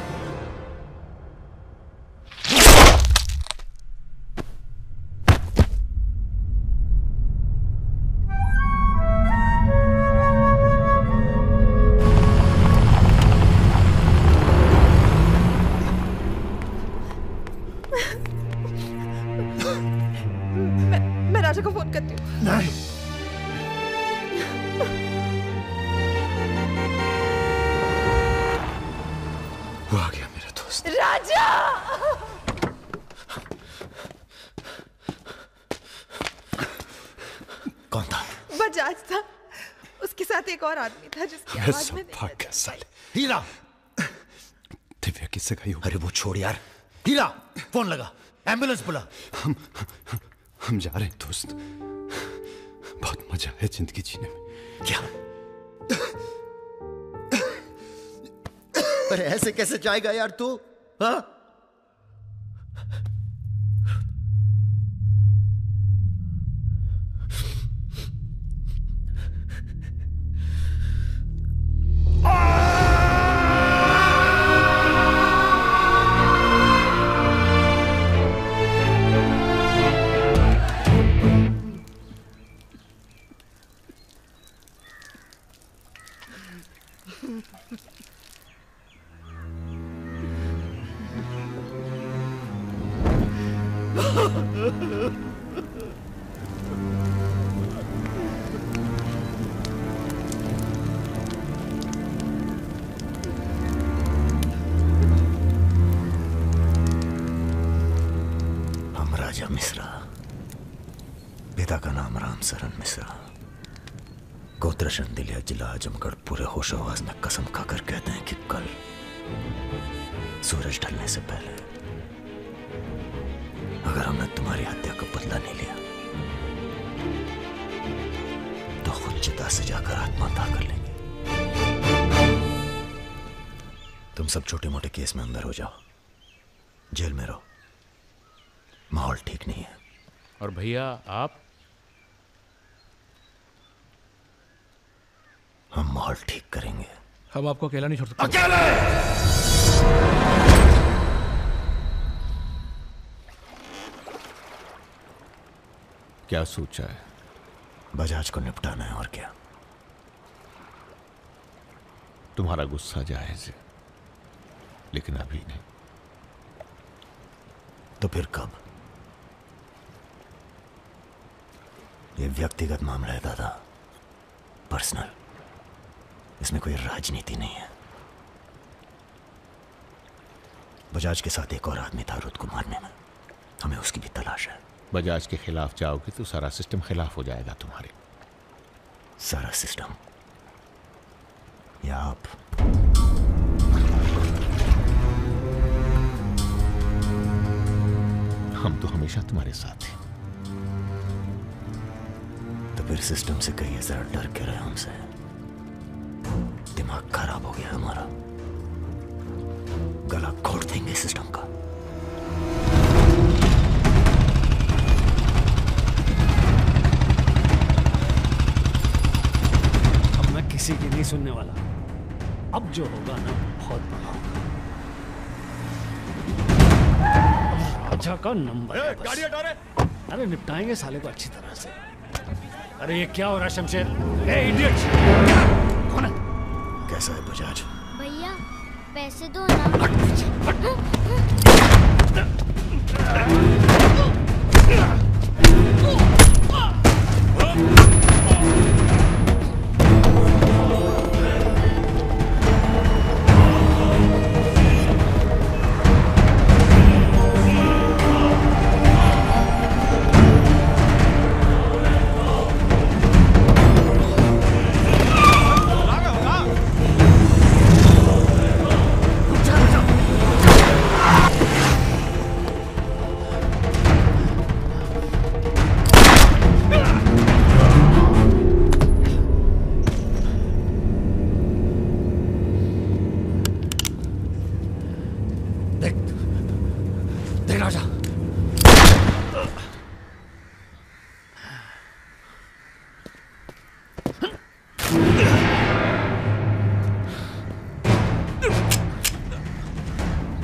मैं राजा को फोन करती हूँ। नहीं, वो आ गया मेरा दोस्त। राजा! कौन था? बजाज था, उसके साथ एक और आदमी था जिसकी आवाज में साले। हीरा, दिव्या किससे गई हो? अरे वो छोड़ यार। हीरा, फोन लगा, एम्बुलेंस बुला। हम जा रहे हैं दोस्त, बहुत मजा है जिंदगी जीने में। क्या? अरे ऐसे कैसे जाएगा यार तू? हाँ? हम राजा मिश्रा, पिता का नाम राम सरन मिश्रा, गोत्र शंदिलिया, जिला आजमगढ़, पूरे होशोहवास में कसम खाकर कहते हैं कि कल सूरज ढलने से पहले अगर हमने तुम्हें हमारी हत्या का बदला नहीं लिया तो खुद चिता से जाकर आत्महत्या कर लेंगे। तुम सब छोटे मोटे केस में अंदर हो जाओ, जेल में रहो, माहौल ठीक नहीं है। और भैया आप? हम माहौल ठीक करेंगे। हम आपको अकेला नहीं छोड़ सकते। अकेले! क्या सोचा है? बजाज को निपटाना है, और क्या। तुम्हारा गुस्सा जायज है, लेकिन अभी नहीं। तो फिर कब? ये व्यक्तिगत मामला है दादा, पर्सनल। इसमें कोई राजनीति नहीं है। बजाज के साथ एक और आदमी था रुद को मारने में, हमें उसकी भी तलाश है। बजाज के खिलाफ जाओगे तो सारा सिस्टम खिलाफ हो जाएगा तुम्हारे। सारा सिस्टम या आप? हम तो हमेशा तुम्हारे साथ हैं। तो फिर सिस्टम से कहिए जरा डर के रहे हमसे। दिमाग खराब हो गया हमारा, गला घोट देंगे सिस्टम का। अब मैं किसी की नहीं सुनने वाला। अब जो होगा ना बहुत बड़ा होगा। राजा का नंबर है बस। गाड़ी हटा रे। अरे निपटाएंगे साले को अच्छी तरह से। अरे ये क्या हो रहा है शमशेर? ए इडियट! कौन है? कैसा है बजाज? भैया पैसे दो ना।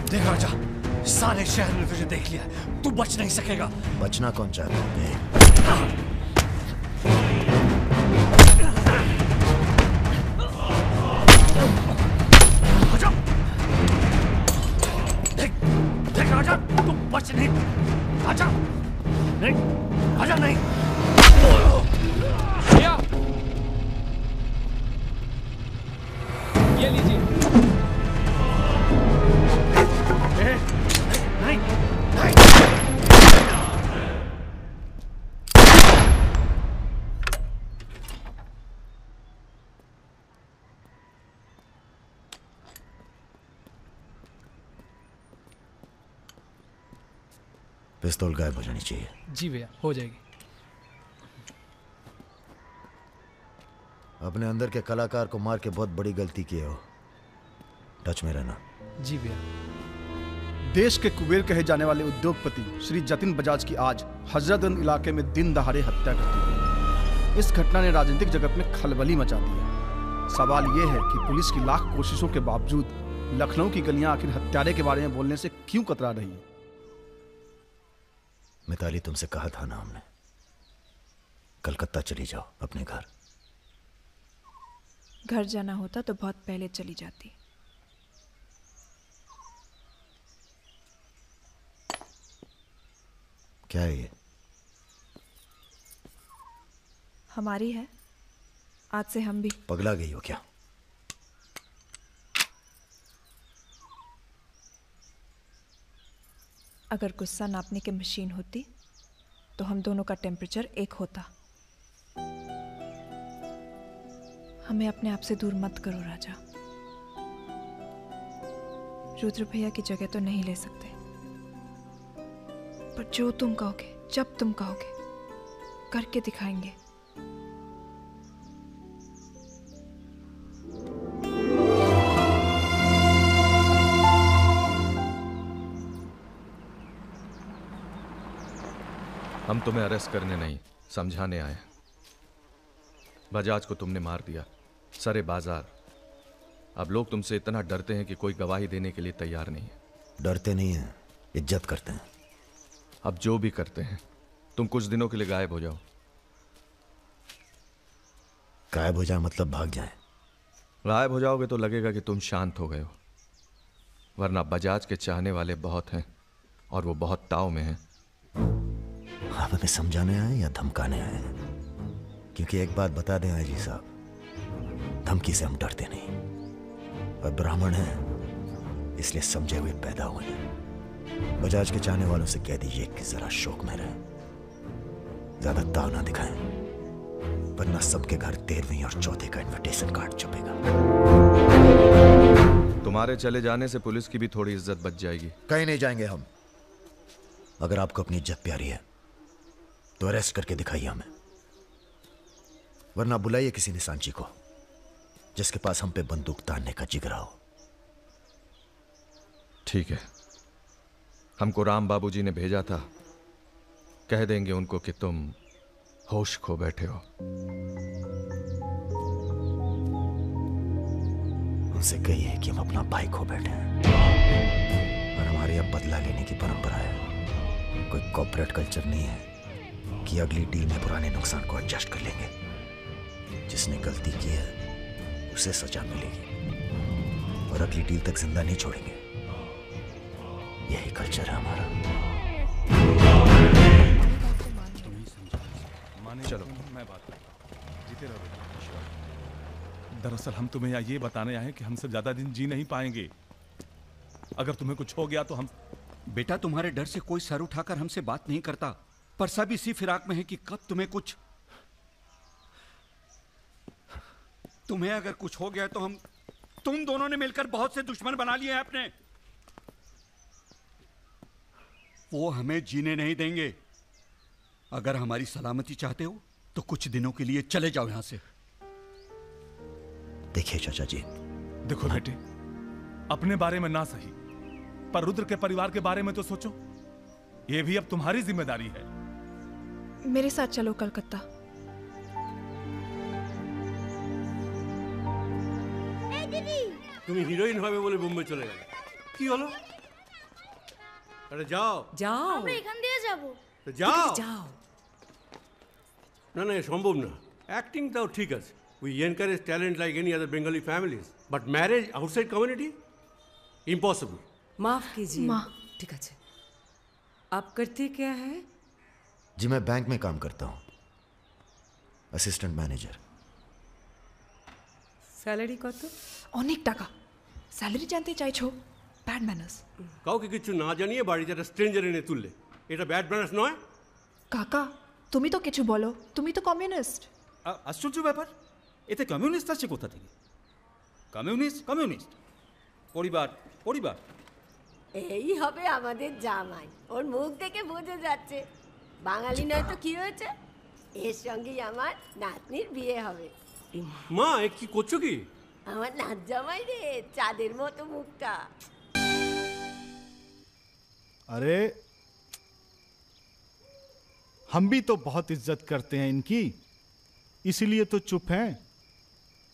देख राजा, सारे शहर ने तुझे देख लिया, तू बच नहीं सकेगा। बचना कौन चाहता है? देख राजा, तू बच नहीं। आजा नहीं, आजा नहीं। ये लीजिए। नहीं, नहीं। पिस्तौल गायब हो जानी चाहिए। जी भैया, हो जाएगी। अपने अंदर के कलाकार को मार के बहुत बड़ी गलती की हो, टच में रहना। जी भैया। देश के कुबेर कहे जाने वाले उद्योगपति श्री जतिन बजाज की आज हजरतगंज इलाके में दिन दहाड़े हत्या कर दी गई। इस घटना ने राजनीतिक जगत में खलबली मचा दी है। सवाल यह है कि पुलिस की लाख कोशिशों के बावजूद लखनऊ की गलियां आखिर हत्यारे के बारे में बोलने से क्यों कतरा रही है? मिताली, तुमसे कहा था ना हमने, कलकत्ता चली जाओ अपने घर। घर जाना होता तो बहुत पहले चली जाती। क्या है ये? हमारी है, आज से हम भी। पगला गई हो क्या? अगर गुस्सा नापने की मशीन होती तो हम दोनों का टेम्परेचर एक होता। हमें अपने आप से दूर मत करो राजा। रुद्र भैया की जगह तो नहीं ले सकते, पर जो तुम कहोगे, जब तुम कहोगे, करके दिखाएंगे। हम तुम्हें अरेस्ट करने नहीं, समझाने आए। बजाज को तुमने मार दिया, सरे बाजार। अब लोग तुमसे इतना डरते हैं कि कोई गवाही देने के लिए तैयार नहीं है। डरते नहीं हैं, इज्जत करते हैं। अब जो भी करते हैं, तुम कुछ दिनों के लिए गायब हो जाओ। गायब हो जाए मतलब भाग जाए? गायब हो जाओगे तो लगेगा कि तुम शांत हो गए हो, वरना बजाज के चाहने वाले बहुत हैं और वो बहुत ताव में हैं। आप हमें समझाने आए या धमकाने आए? क्योंकि एक बात बता दें आईजी साहब, धमकी से हम डरते नहीं, और ब्राह्मण हैं इसलिए समझे हुए पैदा हुए हैं। बजाज के चाहने वालों से कह दीजिए कि जरा शौक में रहे, ज्यादा ताव ना दिखाएं, वरना सबके घर 13वीं और 14 का इनविटेशन कार्ड छपेगा। तुम्हारे चले जाने से पुलिस की भी थोड़ी इज्जत बच जाएगी। कहीं नहीं जाएंगे हम। अगर आपको अपनी इज्जत प्यारी है तो अरेस्ट करके दिखाइए हमें, वरना बुलाइए किसी निशानची को जिसके पास हम पे बंदूक तानने का जिगरा हो। ठीक है, हमको राम बाबूजी ने भेजा था, कह देंगे उनको कि तुम होश खो बैठे हो। उनसे कहिए कि हम अपना भाई खो बैठे हैं, और हमारी अब बदला लेने की परंपरा है। कोई कॉर्पोरेट कल्चर नहीं है कि अगली डील में पुराने नुकसान को एडजस्ट कर लेंगे। जिसने गलती की है उसे सजा मिलेगी, और अगली डील तक जिंदा नहीं छोड़ेंगे। यही कल्चर है हमारा। चलो मैं बात जीते रहो। दरअसल हम तुम्हें यहाँ ये बताने आए हैं कि हमसे ज्यादा दिन जी नहीं पाएंगे। अगर तुम्हें कुछ हो गया तो हम। बेटा, तुम्हारे डर से कोई सर उठाकर हमसे बात नहीं करता, पर सब इसी फिराक में है कि कब तुम्हें अगर कुछ हो गया तो तुम दोनों ने मिलकर बहुत से दुश्मन बना लिए हैं अपने। वो हमें जीने नहीं देंगे। अगर हमारी सलामती चाहते हो तो कुछ दिनों के लिए चले जाओ यहां से। देखिए चाचा जी, देखो बेटे, अपने बारे में ना सही, पर रुद्र के परिवार के बारे में तो सोचो। ये भी अब तुम्हारी जिम्मेदारी है। मेरे साथ चलो कलकत्ता। তুমি হিরোইন হবে বলে বোম্বে চলে গেলে, কি হলো? আরে যাও যাও, আমরা এখান দিয়ে যাব। তো যাও। যাও। না না, সম্ভব না। অ্যাক্টিং তাও ঠিক আছে, we encourage talent like any other Bengali families, but marriage outside community impossible. माफ कीजिए। ठीक है। आप करते क्या है? जी मैं बैंक में काम करता हूँ, असिस्टेंट मैनेजर। স্যালারি কত? অনেক টাকা। স্যালারি জানতে চাইছো? Bad manners. কাউকে কিছু না জানিয়ে বাড়িতে একটা স্ট্রেঞ্জার এনে তুললে, এটা ব্যাড ম্যানার্স নয়? কাকা তুমি তো কিছু বলো, তুমি তো কমিউনিস্ট। আশ্চর্য ব্যাপার, এতে কমিউনিস্ট আছে কোথা থেকে? কমিউনিস্ট কমিউনিস্ট, পরিবার পরিবার। এই হবে আমাদের জামাই, ওর মুখ দেখে বোঝা যাচ্ছে বাঙালি নয় তো কি হয়েছে। এর সঙ্গেই আমার নাতনির বিয়ে হবে। মা এ কি করছো কি? আমার নাত জামাই রে, চাঁদের মতো মুখটা। अरे हम भी तो बहुत इज्जत करते हैं इनकी, इसीलिए तो चुप हैं।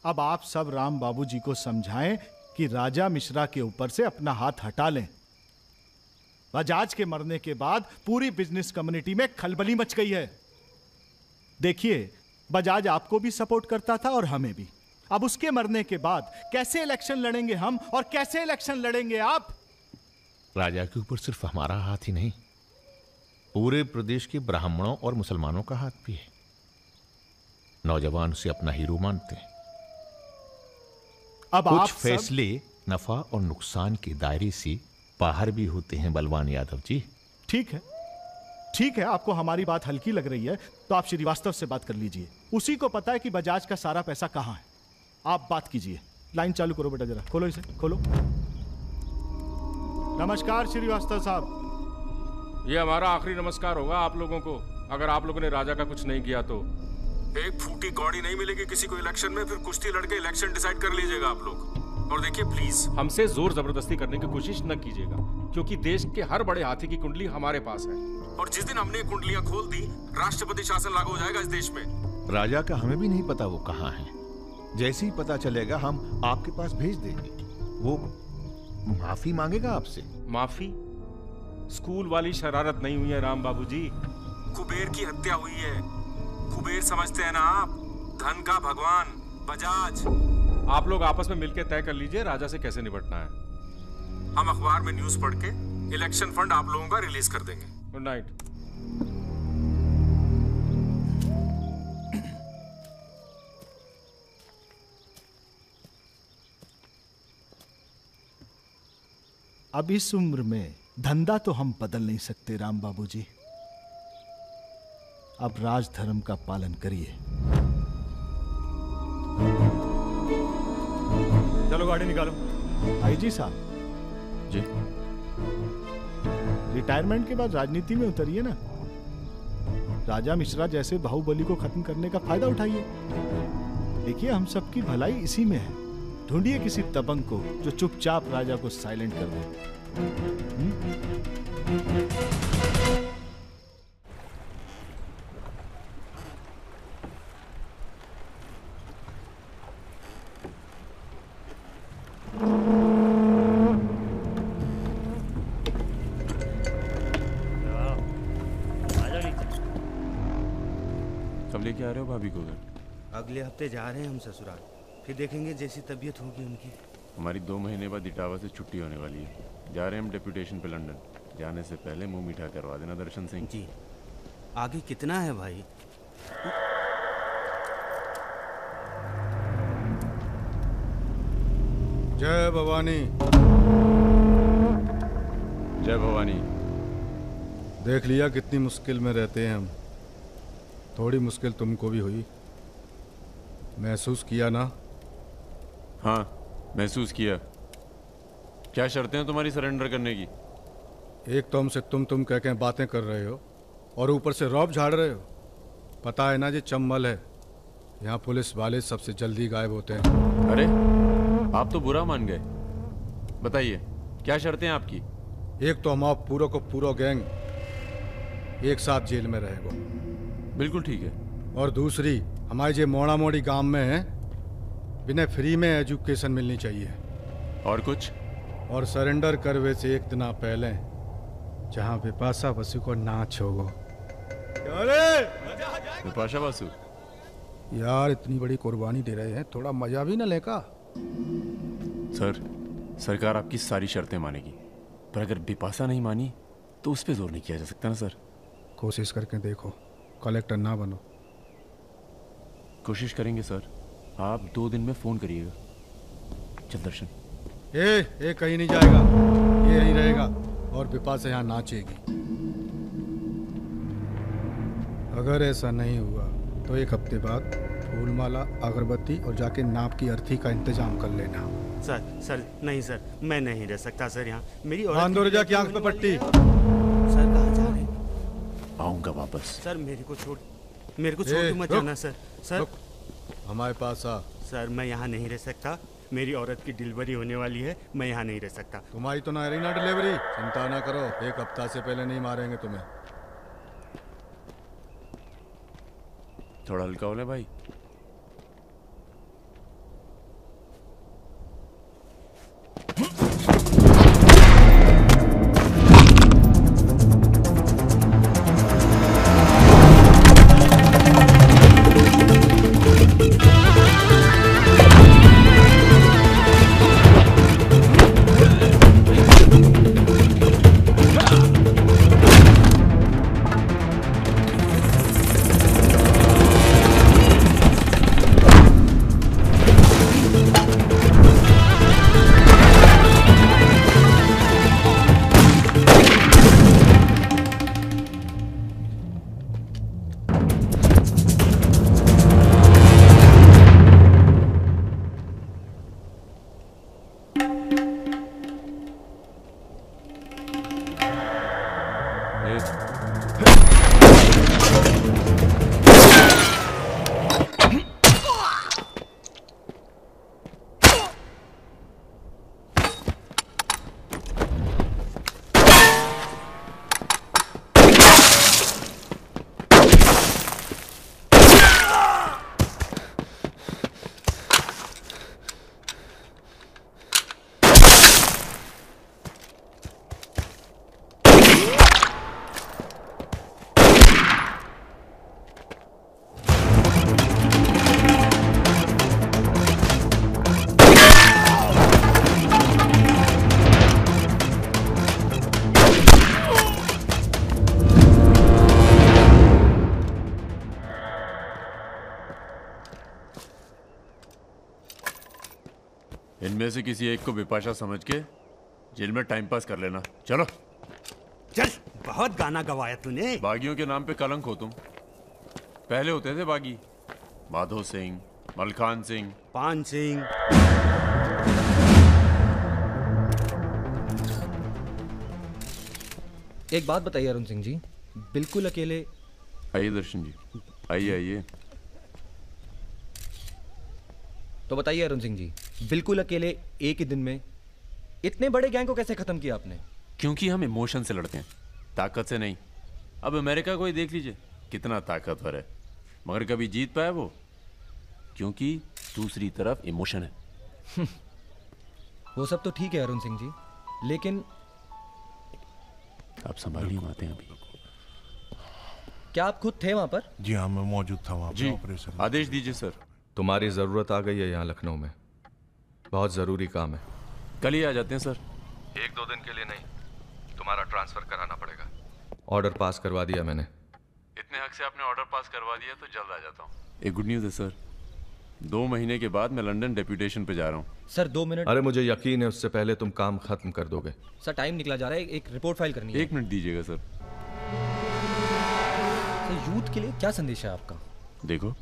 अब आप सब राम बाबूजी को समझाएं कि राजा मिश्रा के ऊपर से अपना हाथ हटा लें। बजाज के मरने के बाद पूरी बिजनेस कम्युनिटी में खलबली मच गई है। देखिए, बजाज आपको भी सपोर्ट करता था और हमें भी। अब उसके मरने के बाद कैसे इलेक्शन लड़ेंगे हम, और कैसे इलेक्शन लड़ेंगे आप? राजा के ऊपर सिर्फ हमारा हाथ ही नहीं, पूरे प्रदेश के ब्राह्मणों और मुसलमानों का हाथ भी है। नौजवान उसे अपना हीरो मानते हैं। अब कुछ आप फैसले नफा और नुकसान के दायरे से बाहर भी होते हैं बलवान यादव जी। ठीक है, ठीक है, आपको हमारी बात हल्की लग रही है तो आप श्रीवास्तव से बात कर लीजिए। उसी को पता है कि बजाज का सारा पैसा कहां है। आप बात कीजिए। लाइन चालू करो बेटा, जरा खोलो इसे, खोलो। नमस्कार श्रीवास्तव साहब। ये हमारा आखिरी नमस्कार होगा आप लोगों को, अगर आप लोगों ने राजा का कुछ नहीं किया तो। एक फूटी कौड़ी नहीं मिलेगी किसी को इलेक्शन में, फिर कुश्ती लड़के इलेक्शन डिसाइड कर लीजिएगा आप लोग। और देखिए प्लीज हमसे जोर जबरदस्ती करने की कोशिश न कीजिएगा, क्योंकि देश के हर बड़े हाथी की कुंडली हमारे पास है, और जिस दिन हमने कुंडलियां खोल दी राष्ट्रपति शासन लागू हो जाएगा इस देश में। राजा का हमें भी नहीं पता वो कहाँ है। जैसे ही पता चलेगा हम आपके पास भेज देंगे। वो माफी मांगेगा आपसे। माफी? स्कूल वाली शरारत नहीं हुई है राम बाबूजी, कुबेर की हत्या हुई है। कुबेर समझते हैं ना आप, धन का भगवान बजाज। आप लोग आपस में मिलकर तय कर लीजिए राजा से कैसे निपटना है। हम अखबार में न्यूज पढ़ के इलेक्शन फंड आप लोगों का रिलीज कर देंगे। Good night. अब इस उम्र में धंधा तो हम बदल नहीं सकते राम बाबूजी। अब राजधर्म का पालन करिए। चलो गाड़ी निकालो। आईजी साहब जी, रिटायरमेंट के बाद राजनीति में उतरिए ना। राजा मिश्रा जैसे बाहुबली को खत्म करने का फायदा उठाइए। देखिए हम सबकी भलाई इसी में है। ढूंढिए किसी दबंग को जो चुपचाप राजा को साइलेंट कर दे। कब लेके आ रहे हो भाभी को घर? अगले हफ्ते जा रहे हैं हम ससुराल, फिर देखेंगे जैसी तबीयत होगी उनकी। हमारी 2 महीने बाद इटावा से छुट्टी होने वाली है। जा रहे हैं हम डेप्यूटेशन पे लंदन। जाने से पहले मुंह मीठा करवा देना दर्शन सिंह जी। आगे कितना है भाई? जय भवानी। जय भवानी। देख लिया कितनी मुश्किल में रहते हैं हम। थोड़ी मुश्किल तुमको भी हुई, महसूस किया ना? हाँ महसूस किया। क्या शर्तें हैं तुम्हारी सरेंडर करने की? एक तो हमसे तुम कह के बातें कर रहे हो और ऊपर से रौब झाड़ रहे हो। पता है ना ये चंबल है, यहाँ पुलिस वाले सबसे जल्दी गायब होते हैं। अरे आप तो बुरा मान गए। बताइए क्या शर्तें हैं आपकी? एक तो हम आप पूरा को पूरा गैंग एक साथ जेल में रहेगा। बिल्कुल ठीक है। और दूसरी हमारे जो मोड़ा मोड़ी गांव में है, बिना फ्री में एजुकेशन मिलनी चाहिए। और कुछ? और सरेंडर करवे से एक दिन पहले जहाँ विपाशा बसु को नाच होगा। विपाशा बसु यार इतनी बड़ी कुर्बानी दे रहे हैं, थोड़ा मजा भी ना लेगा? सर सरकार आपकी सारी शर्तें मानेगी, पर अगर बिपाशा नहीं मानी तो उस पर जोर नहीं किया जा सकता ना सर। कोशिश करके देखो, कलेक्टर ना बनो। कोशिश करेंगे सर। आप 2 दिन में फोन करिएगा। चल दर्शन। ए कहीं नहीं जाएगा, ये यहीं रहेगा और बिपाशा यहाँ नाचेगी। अगर ऐसा नहीं हुआ तो 1 हफ्ते बाद फूलमाला, अगरबत्ती और जाके नाप की अर्थी का इंतजाम कर लेना। सर नहीं सर, मैं नहीं रह सकता सर यहाँ। मेरी औरत की आंख पे पट्टी। सर कहाँ जा रहे हैं? आऊंगा वापस। सर मेरे को छोड़ के मत जाना सर। सर हमारे पास आ। सर मैं यहाँ नहीं रह सकता, मेरी औरत की डिलीवरी होने वाली है, मैं यहाँ नहीं रह सकता। तुम्हारी तो ना रही ना डिलीवरी, चिंता ना करो, 1 हफ्ता से पहले नहीं मारेंगे तुम्हें। थोड़ा हल्का हो ले भाई। इनमें से किसी एक को बिपाशा समझ के जेल में टाइम पास कर लेना। चलो चल, बहुत गाना गवाया तूने। बागियों के नाम पे कलंक हो तुम। पहले होते थे बागी, माधो सिंह, मलखान सिंह, पान सिंह। एक बात बताइए अरुण सिंह जी, बिल्कुल अकेले। आइए दर्शन जी, आइए आइए। तो बताइए अरुण सिंह जी, बिल्कुल अकेले एक ही दिन में इतने बड़े गैंग को कैसे खत्म किया आपने? क्योंकि हम इमोशन से लड़ते हैं, ताकत से नहीं। अब अमेरिका को ही देख लीजिए, कितना ताकतवर है, मगर कभी जीत पाया वो? क्योंकि दूसरी तरफ इमोशन है। वो सब तो ठीक है अरुण सिंह जी, लेकिन आप संभालिए बातें अभी। क्या आप खुद थे वहां पर? जी हाँ, मैं मौजूद था वहां जी, पर ऑपरेशन। आदेश दीजिए सर। तुम्हारी जरूरत आ गई है यहाँ लखनऊ में, बहुत जरूरी काम है। कल ही आ जाते हैं सर। 1-2 दिन के लिए नहीं, तुम्हारा ट्रांसफर कराना पड़ेगा। ऑर्डर पास करवा दिया मैंने। इतने हक से आपने ऑर्डर पास करवा दिया तो जल्द आ जाता हूँ। एक गुड न्यूज़ है सर, 2 महीने के बाद मैं लंदन डेप्यूटेशन पे जा रहा हूँ। Sir 2 minute. अरे मुझे यकीन है उससे पहले तुम काम खत्म कर दोगे। सर टाइम निकला जा रहा है, एक रिपोर्ट फाइल करनी है। 1 मिनट दीजिएगा सर। यूथ के लिए क्या संदेश है आपका? देखो,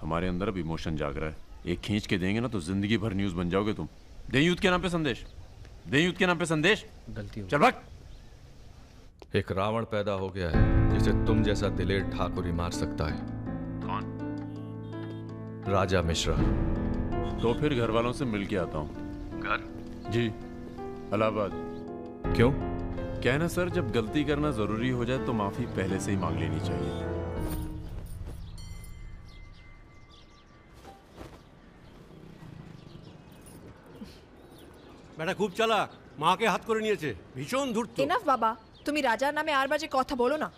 हमारे अंदर अब इमोशन जाग रहा है, एक खींच के देंगे ना तो जिंदगी भर न्यूज़ बन जाओगे तुम। दे यूथ के नाम पे संदेश, दे यूथ के नाम पे संदेश। गलती हो चल भाग। एक रावण पैदा हो गया है जिसे तुम जैसा दिलेर ठाकुर ही मार सकता है। कौन? राजा मिश्रा। तो फिर घर वालों से मिल के आता हूँ। घर? जी, इलाहाबाद। क्यों? क्या है ना सर, जब गलती करना जरूरी हो जाए तो माफी पहले से ही मांग लेनी चाहिए। বেটা খুব চালাক, মাকে হাত করে নিয়েছে, ভীষণ ধূর্ত। এনাফ বাবা, তুমি রাজার নামে আর বাজে কথা বলো না।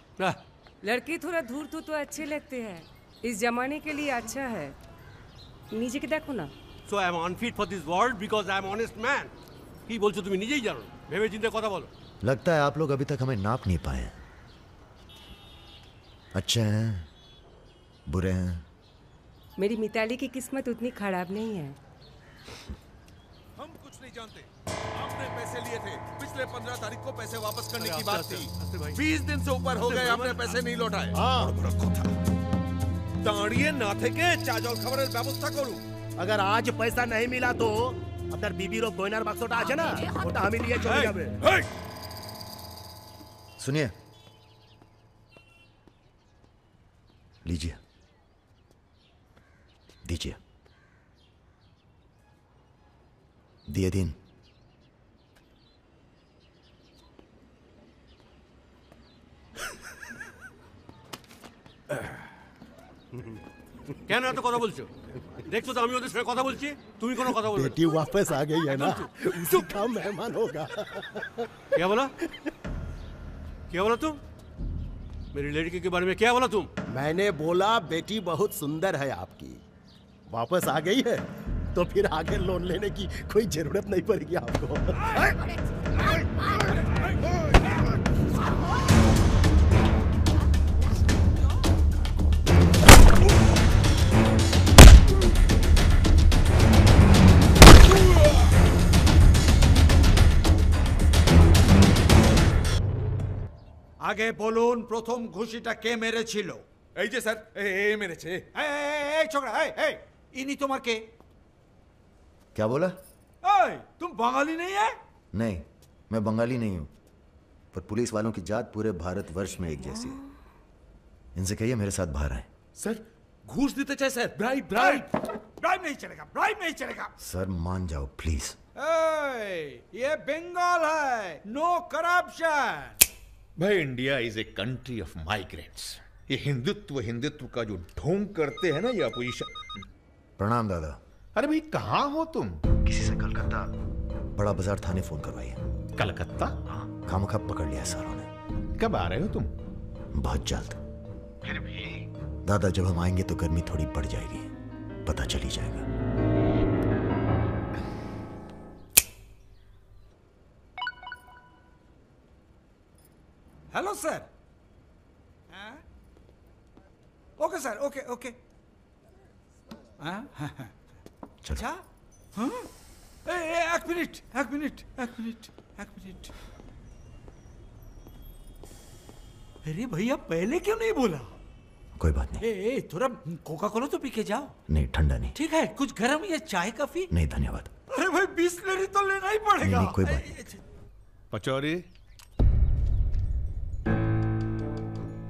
लड़की थोड़ा धूर्त तो अच्छे लगते हैं, इस जमाने के लिए अच्छा है। नीचे के देखो ना। So I am unfit for this world because I am honest man. কি বলছো তুমি নিজেই জানো, ভেবে চিন্তে কথা বলো। लगता है आप लोग अभी तक हमें नाप नहीं पाए। अच्छे हैं, बुरे हैं। मेरी मिताली की किस्मत उतनी खराब नहीं है। हम कुछ नहीं जानते। आपने पैसे लिए थे, पिछले 15 तारीख को पैसे वापस करने की बात थी। 20 दिन से ऊपर हो गए, आपने पैसे नहीं लौटाए। দাঁড়িয়ে না থেকে চা জল খাবারের ব্যবস্থা করুন। अगर आज पैसा नहीं मिला तो আপনার বিবির গয়নার বাক্সটা আছে না, ওটা আমি নিয়ে চলে যাবে। सुनिए, लीजिए, दीजिए। दिए दिन। কেন এত কথা বলছো? দেখছো তো আমি ওদের সঙ্গে কথা বলছি, তুমি কোনো কথা বলছো? बेटी वापस आ गई है ना, उसी का मेहमान होगा। क्या बोला? क्या बोला तुम? मेरी लड़की के बारे में क्या बोला तुम? मैंने बोला बेटी बहुत सुंदर है आपकी, वापस आ गई है तो फिर आगे लोन लेने की कोई जरूरत नहीं पड़ेगी आपको। আগে বলুন প্রথম ঘুষিটা কে মেরেছিল? এই যে স্যার, এই মেরেছে। এই ছোকরা, এই ইনি তোমার কে? क्या बोला? এই तुम बंगाली नहीं है? नहीं, मैं बंगाली नहीं हूँ। पर पुलिस वालों की जात पूरे भारतवर्ष में एक जैसी है। इनसे कहिए मेरे साथ बाहर आए। सर घूस देते चाहे सर, ब्राइब ब्राइब ब्राइब नहीं चलेगा, ब्राइब नहीं चलेगा। सर मान जाओ प्लीज। ये बंगाल है, नो करप्शन। भाई India is a country of migrants. ये हिंदुत्व का जो ढोंग करते हैं ना ये अपोजिशन। प्रणाम दादा। अरे भाई कहाँ हो तुम? किसी से कलकत्ता बड़ा बाजार थाने फोन करवाइए। कलकत्ता? खामखा पकड़ लिया सारों ने। कब आ रहे हो तुम? बहुत जल्द। फिर भी दादा जब हम आएंगे तो गर्मी थोड़ी बढ़ जाएगी, पता चल ही जाएगा। Hello sir. Okay sir, okay okay. अच्छा हाँ? एक मिनट। अरे भैया पहले क्यों नहीं बोला? कोई बात नहीं। ए थोड़ा कोका कोला तो पी के जाओ। नहीं ठंडा नहीं। ठीक है, कुछ गर्म या चाय कॉफी? नहीं धन्यवाद। अरे भाई बिस्लरी तो लेना ही पड़ेगा। नहीं, कोई बात नहीं। पचौरी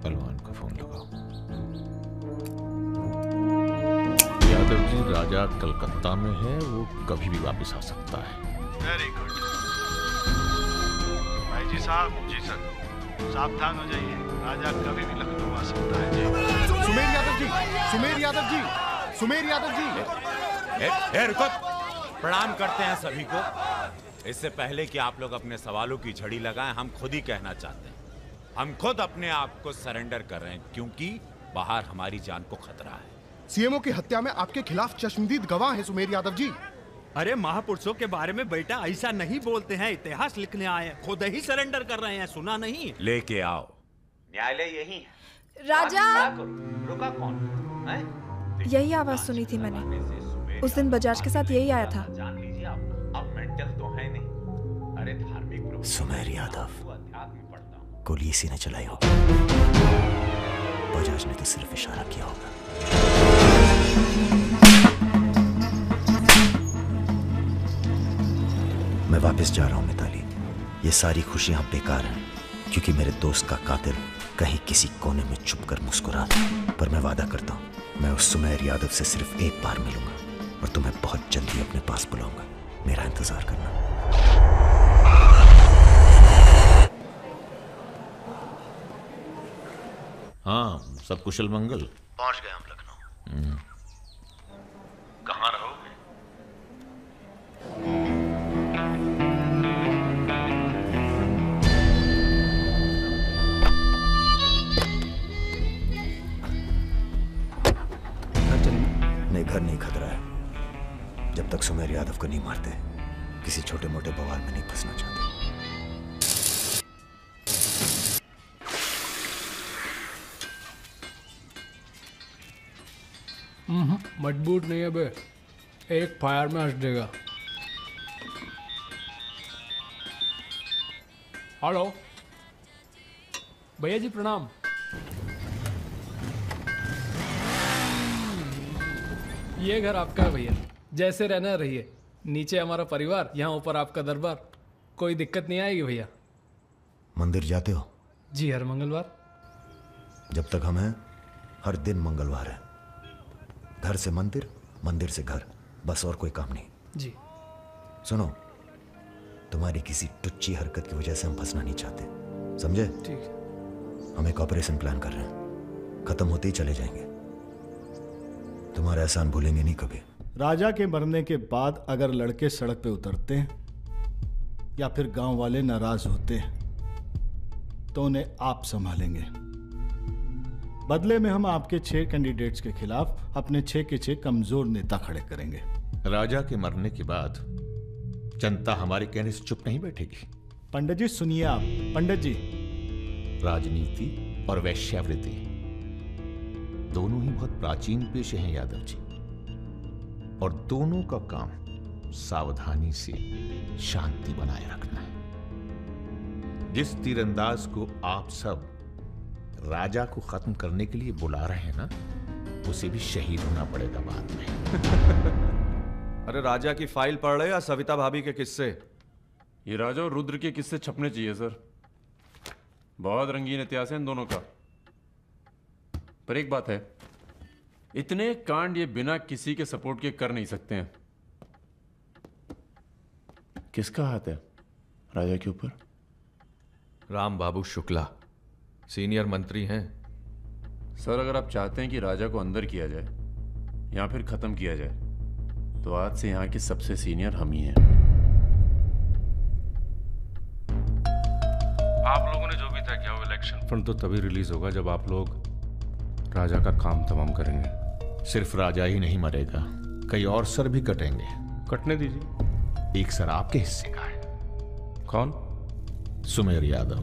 पहलवान को फोन लगाओ। यादव जी राजा कलकत्ता में है, वो कभी भी वापस आ सकता है। वेरी गुड भाई जी साहब। जी सर, सावधान हो जाइए, राजा कभी भी लखनऊ आ सकता है। जी सुमेर यादव जी, सुमेर यादव जी, सुमेर यादव जी। रुको, प्रणाम करते हैं सभी को। इससे पहले कि आप लोग अपने सवालों की झड़ी लगाएं, हम खुद ही कहना चाहते हैं, हम खुद अपने आप को सरेंडर कर रहे हैं, क्योंकि बाहर हमारी जान को खतरा है। सीएमओ की हत्या में आपके खिलाफ चश्मदीद गवाह है सुमेर यादव जी। अरे महापुरुषों के बारे में बेटा ऐसा नहीं बोलते हैं, इतिहास लिखने आए हैं, खुद ही सरेंडर कर रहे हैं, सुना नहीं? लेके आओ, न्यायालय यही है। राजा, रुका कौन? यही आवाज सुनी थी मैंने। उस दिन बजाज के साथ यही आया था। जान लीजिए आप, अब मेंटल तो है नहीं। अरे धार्मिक सुमेर यादव गोली इसी ने चलाई होगी। बजाज ने तो सिर्फ इशारा किया होगा। मैं वापस जा रहा हूं मिताली। ये सारी खुशियां बेकार हैं, क्योंकि मेरे दोस्त का कातिल कहीं किसी कोने में छुपकर मुस्कुरा रहा। पर मैं वादा करता हूं, मैं उस सुमेर यादव से सिर्फ एक बार मिलूंगा और तुम्हें बहुत जल्दी अपने पास बुलाऊंगा। मेरा इंतजार करना। हाँ, सब कुशल मंगल? पहुंच गए हम लखनऊ। कहाँ रहोगे? नहीं, घर नहीं खतरा है। जब तक सुमेर यादव को नहीं मारते, किसी छोटे मोटे बवाल में नहीं फंसना चाहते। मजबूत नहीं है बे, एक फायर में हंस देगा। हेलो भैया जी, प्रणाम। ये घर आपका है भैया, जैसे रहना रहिए। नीचे हमारा परिवार, यहाँ ऊपर आपका दरबार। कोई दिक्कत नहीं आएगी भैया। मंदिर जाते हो? जी, हर मंगलवार। जब तक हम हैं, हर दिन मंगलवार है। घर से मंदिर, मंदिर से घर, बस और कोई काम नहीं। जी। सुनो, तुम्हारी किसी टुच्ची हरकत की वजह से हम फंसना नहीं चाहते, समझे? ठीक। हम एक ऑपरेशन प्लान कर रहे हैं, खत्म होते ही चले जाएंगे। तुम्हारा एहसान भूलेंगे नहीं कभी। राजा के मरने के बाद अगर लड़के सड़क पे उतरते हैं या फिर गांव वाले नाराज होते हैं तो उन्हें आप संभालेंगे। बदले में हम आपके 6 कैंडिडेट्स के खिलाफ अपने 6 के 6 कमजोर नेता खड़े करेंगे। राजा के मरने के बाद जनता हमारे कहने से चुप नहीं बैठेगी। पंडित जी सुनिए आप। पंडित जी, राजनीति और वैश्यावृत्ति दोनों ही बहुत प्राचीन पेशे हैं यादव जी, और दोनों का काम सावधानी से शांति बनाए रखना है। जिस तीरंदाज को आप सब राजा को खत्म करने के लिए बुला रहे हैं ना, उसे भी शहीद होना पड़ेगा बाद में। अरे राजा की फाइल पढ़ रहे या सविता भाभी के किस्से? ये राजा और रुद्र के किस्से छपने चाहिए सर। बहुत रंगीन इतिहास है इन दोनों का। पर एक बात है, इतने कांड ये बिना किसी के सपोर्ट के कर नहीं सकते हैं। किसका हाथ है राजा के ऊपर? राम बाबू शुक्ला सीनियर मंत्री हैं। सर, अगर आप चाहते हैं कि राजा को अंदर किया जाए या फिर खत्म किया जाए, तो आज से यहाँ के सबसे सीनियर हम ही हैं। आप लोगों ने जो भी तय किया वो इलेक्शन फंड तो तभी रिलीज होगा जब आप लोग राजा का काम तमाम करेंगे। सिर्फ राजा ही नहीं मरेगा, कई और सर भी कटेंगे। कटने दीजिए। एक सर आपके हिस्से का है। कौन? सुमेर यादव,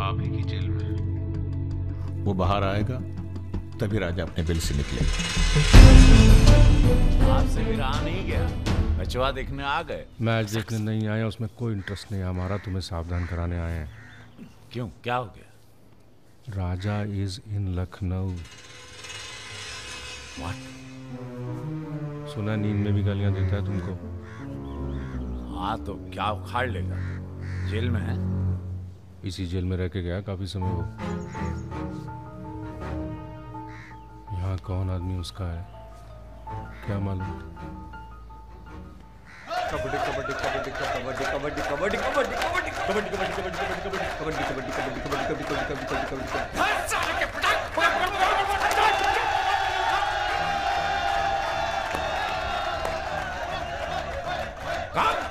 आप ही की जेल में। वो बाहर आएगा तभी राजा अपने बिल से निकलेगा। आपसे भी रहा नहीं गया, बचवा देखने आ गए। मैच देखने नहीं आए, उसमें कोई इंटरेस्ट नहीं है हमारा। तुम्हें सावधान कराने आए हैं। क्यों, क्या हो गया? राजा इज इन लखनऊ। सुना नींद में भी गालियां देता है तुमको। हाँ तो क्या उखाड़ लेगा? जेल में है। इसी जेल में रह के गया काफी समय वो। यहाँ कौन आदमी उसका है क्या मालूम। कबड्डी कबड्डी कबड्डी कबड्डी कबड्डी कबड्डी कबड्डी कबड्डी कबड्डी कबड्डी कबड्डी कबड्डी कबड्डी कबड्डी कबड्डी कबड्डी कबड्डी कबड्डी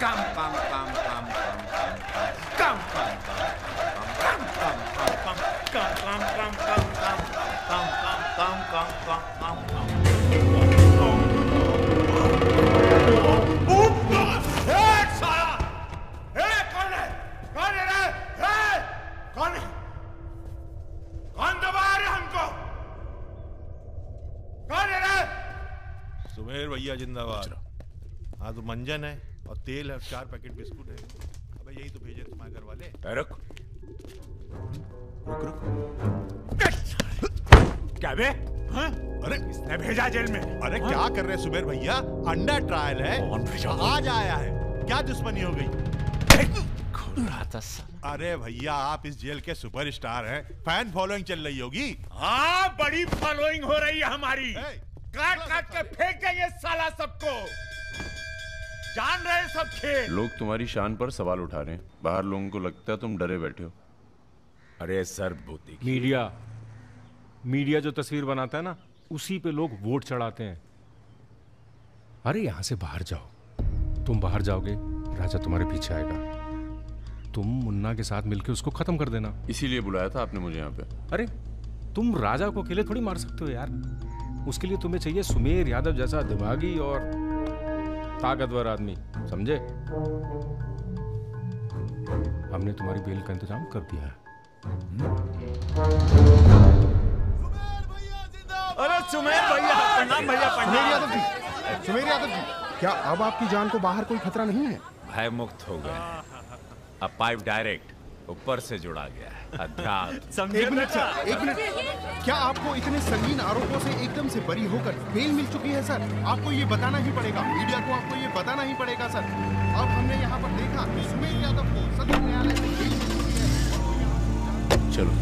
काम काम काम काम काम काम काम काम काम काम काम काम काम काम काम काम काम सुमेर भैया जिंदाबाद। हाँ तो मंजन है और तेल है, 4 पैकेट बिस्कुट है। अबे यही तो भेजे तुम्हारे घर वाले। रुक रुक रुक। क्या बे? हाँ? अरे किसने भेजा जेल में? अरे क्या कर रहे सुमेर भैया, अंडर ट्रायल है। कौन भेजा? आज आया है, क्या दुश्मनी हो गई? अरे भैया आप इस जेल के सुपरस्टार हैं, फैन फॉलोइंग चल रही होगी। हाँ बड़ी फॉलोइंग हो रही है हमारी। काट काट के फेंक देंगे साला सबको। जान रहे सब खेल। लोग तुम्हारी शान पर सवाल उठा रहे हैं। बाहर लोगों को लगता है तुम डरे बैठे हो। अरे सर बूती मीडिया जो तस्वीर बनाता है ना, उसी पे लोग वोट चढ़ाते हैं। अरे यहां से बाहर जाओ। तुम बाहर जाओगे, राजा तुम्हारे पीछे आएगा। तुम मुन्ना के साथ मिलकर उसको खत्म कर देना। इसीलिए बुलाया था आपने मुझे यहाँ पे। अरे तुम राजा को अकेले थोड़ी मार सकते हो यार। उसके लिए तुम्हें चाहिए सुमेर यादव जैसा दिमागी और ताकतवर आदमी, समझे? हमने तुम्हारी बेल का इंतजाम कर दिया है। अरे सुमेर भैया, प्रणाम भैया, प्रणाम। सुमेर यादव जी, क्या अब आपकी जान को बाहर कोई खतरा नहीं है? भय मुक्त हो गए। अब पाइप डायरेक्ट ऊपर से जुड़ा गया है। अध्यात्म। एक मिनट सर, एक मिनट। क्या आपको इतने संगीन आरोपों से एकदम से बरी होकर बेल मिल चुकी है सर? आपको ये बताना ही पड़ेगा, मीडिया को आपको ये बताना ही पड़ेगा सर। अब हमने यहाँ पर देखा कि सुमेर यादव को सदर न्यायालय से बेल मिल चुकी है। चलो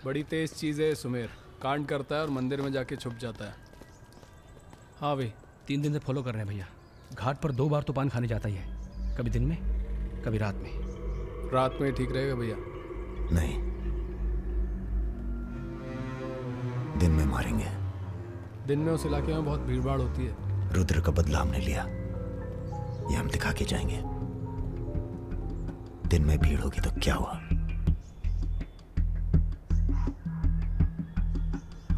बड़ी तेज चीज है सुमेर। कांड करता है और मंदिर में जाके छुप जाता है। हाँ भाई 3 दिन से फॉलो कर रहे हैं भैया। घाट पर 2 बार तो पान खाने जाता ही है, कभी दिन में कभी रात में। रात में ठीक रहेगा भैया? नहीं, दिन में मारेंगे। दिन में उस इलाके में बहुत भीड़भाड़ होती है। रुद्र का बदला हमने लिया, ये हम दिखा के जाएंगे। दिन में भीड़ होगी तो क्या हुआ,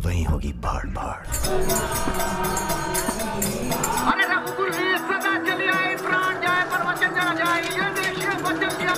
वहीं होगी भाड़ भाड़। अरे रघुकुल सदा चली आए, प्राण जाए पर वचन जाए, ये देश वचन दिया।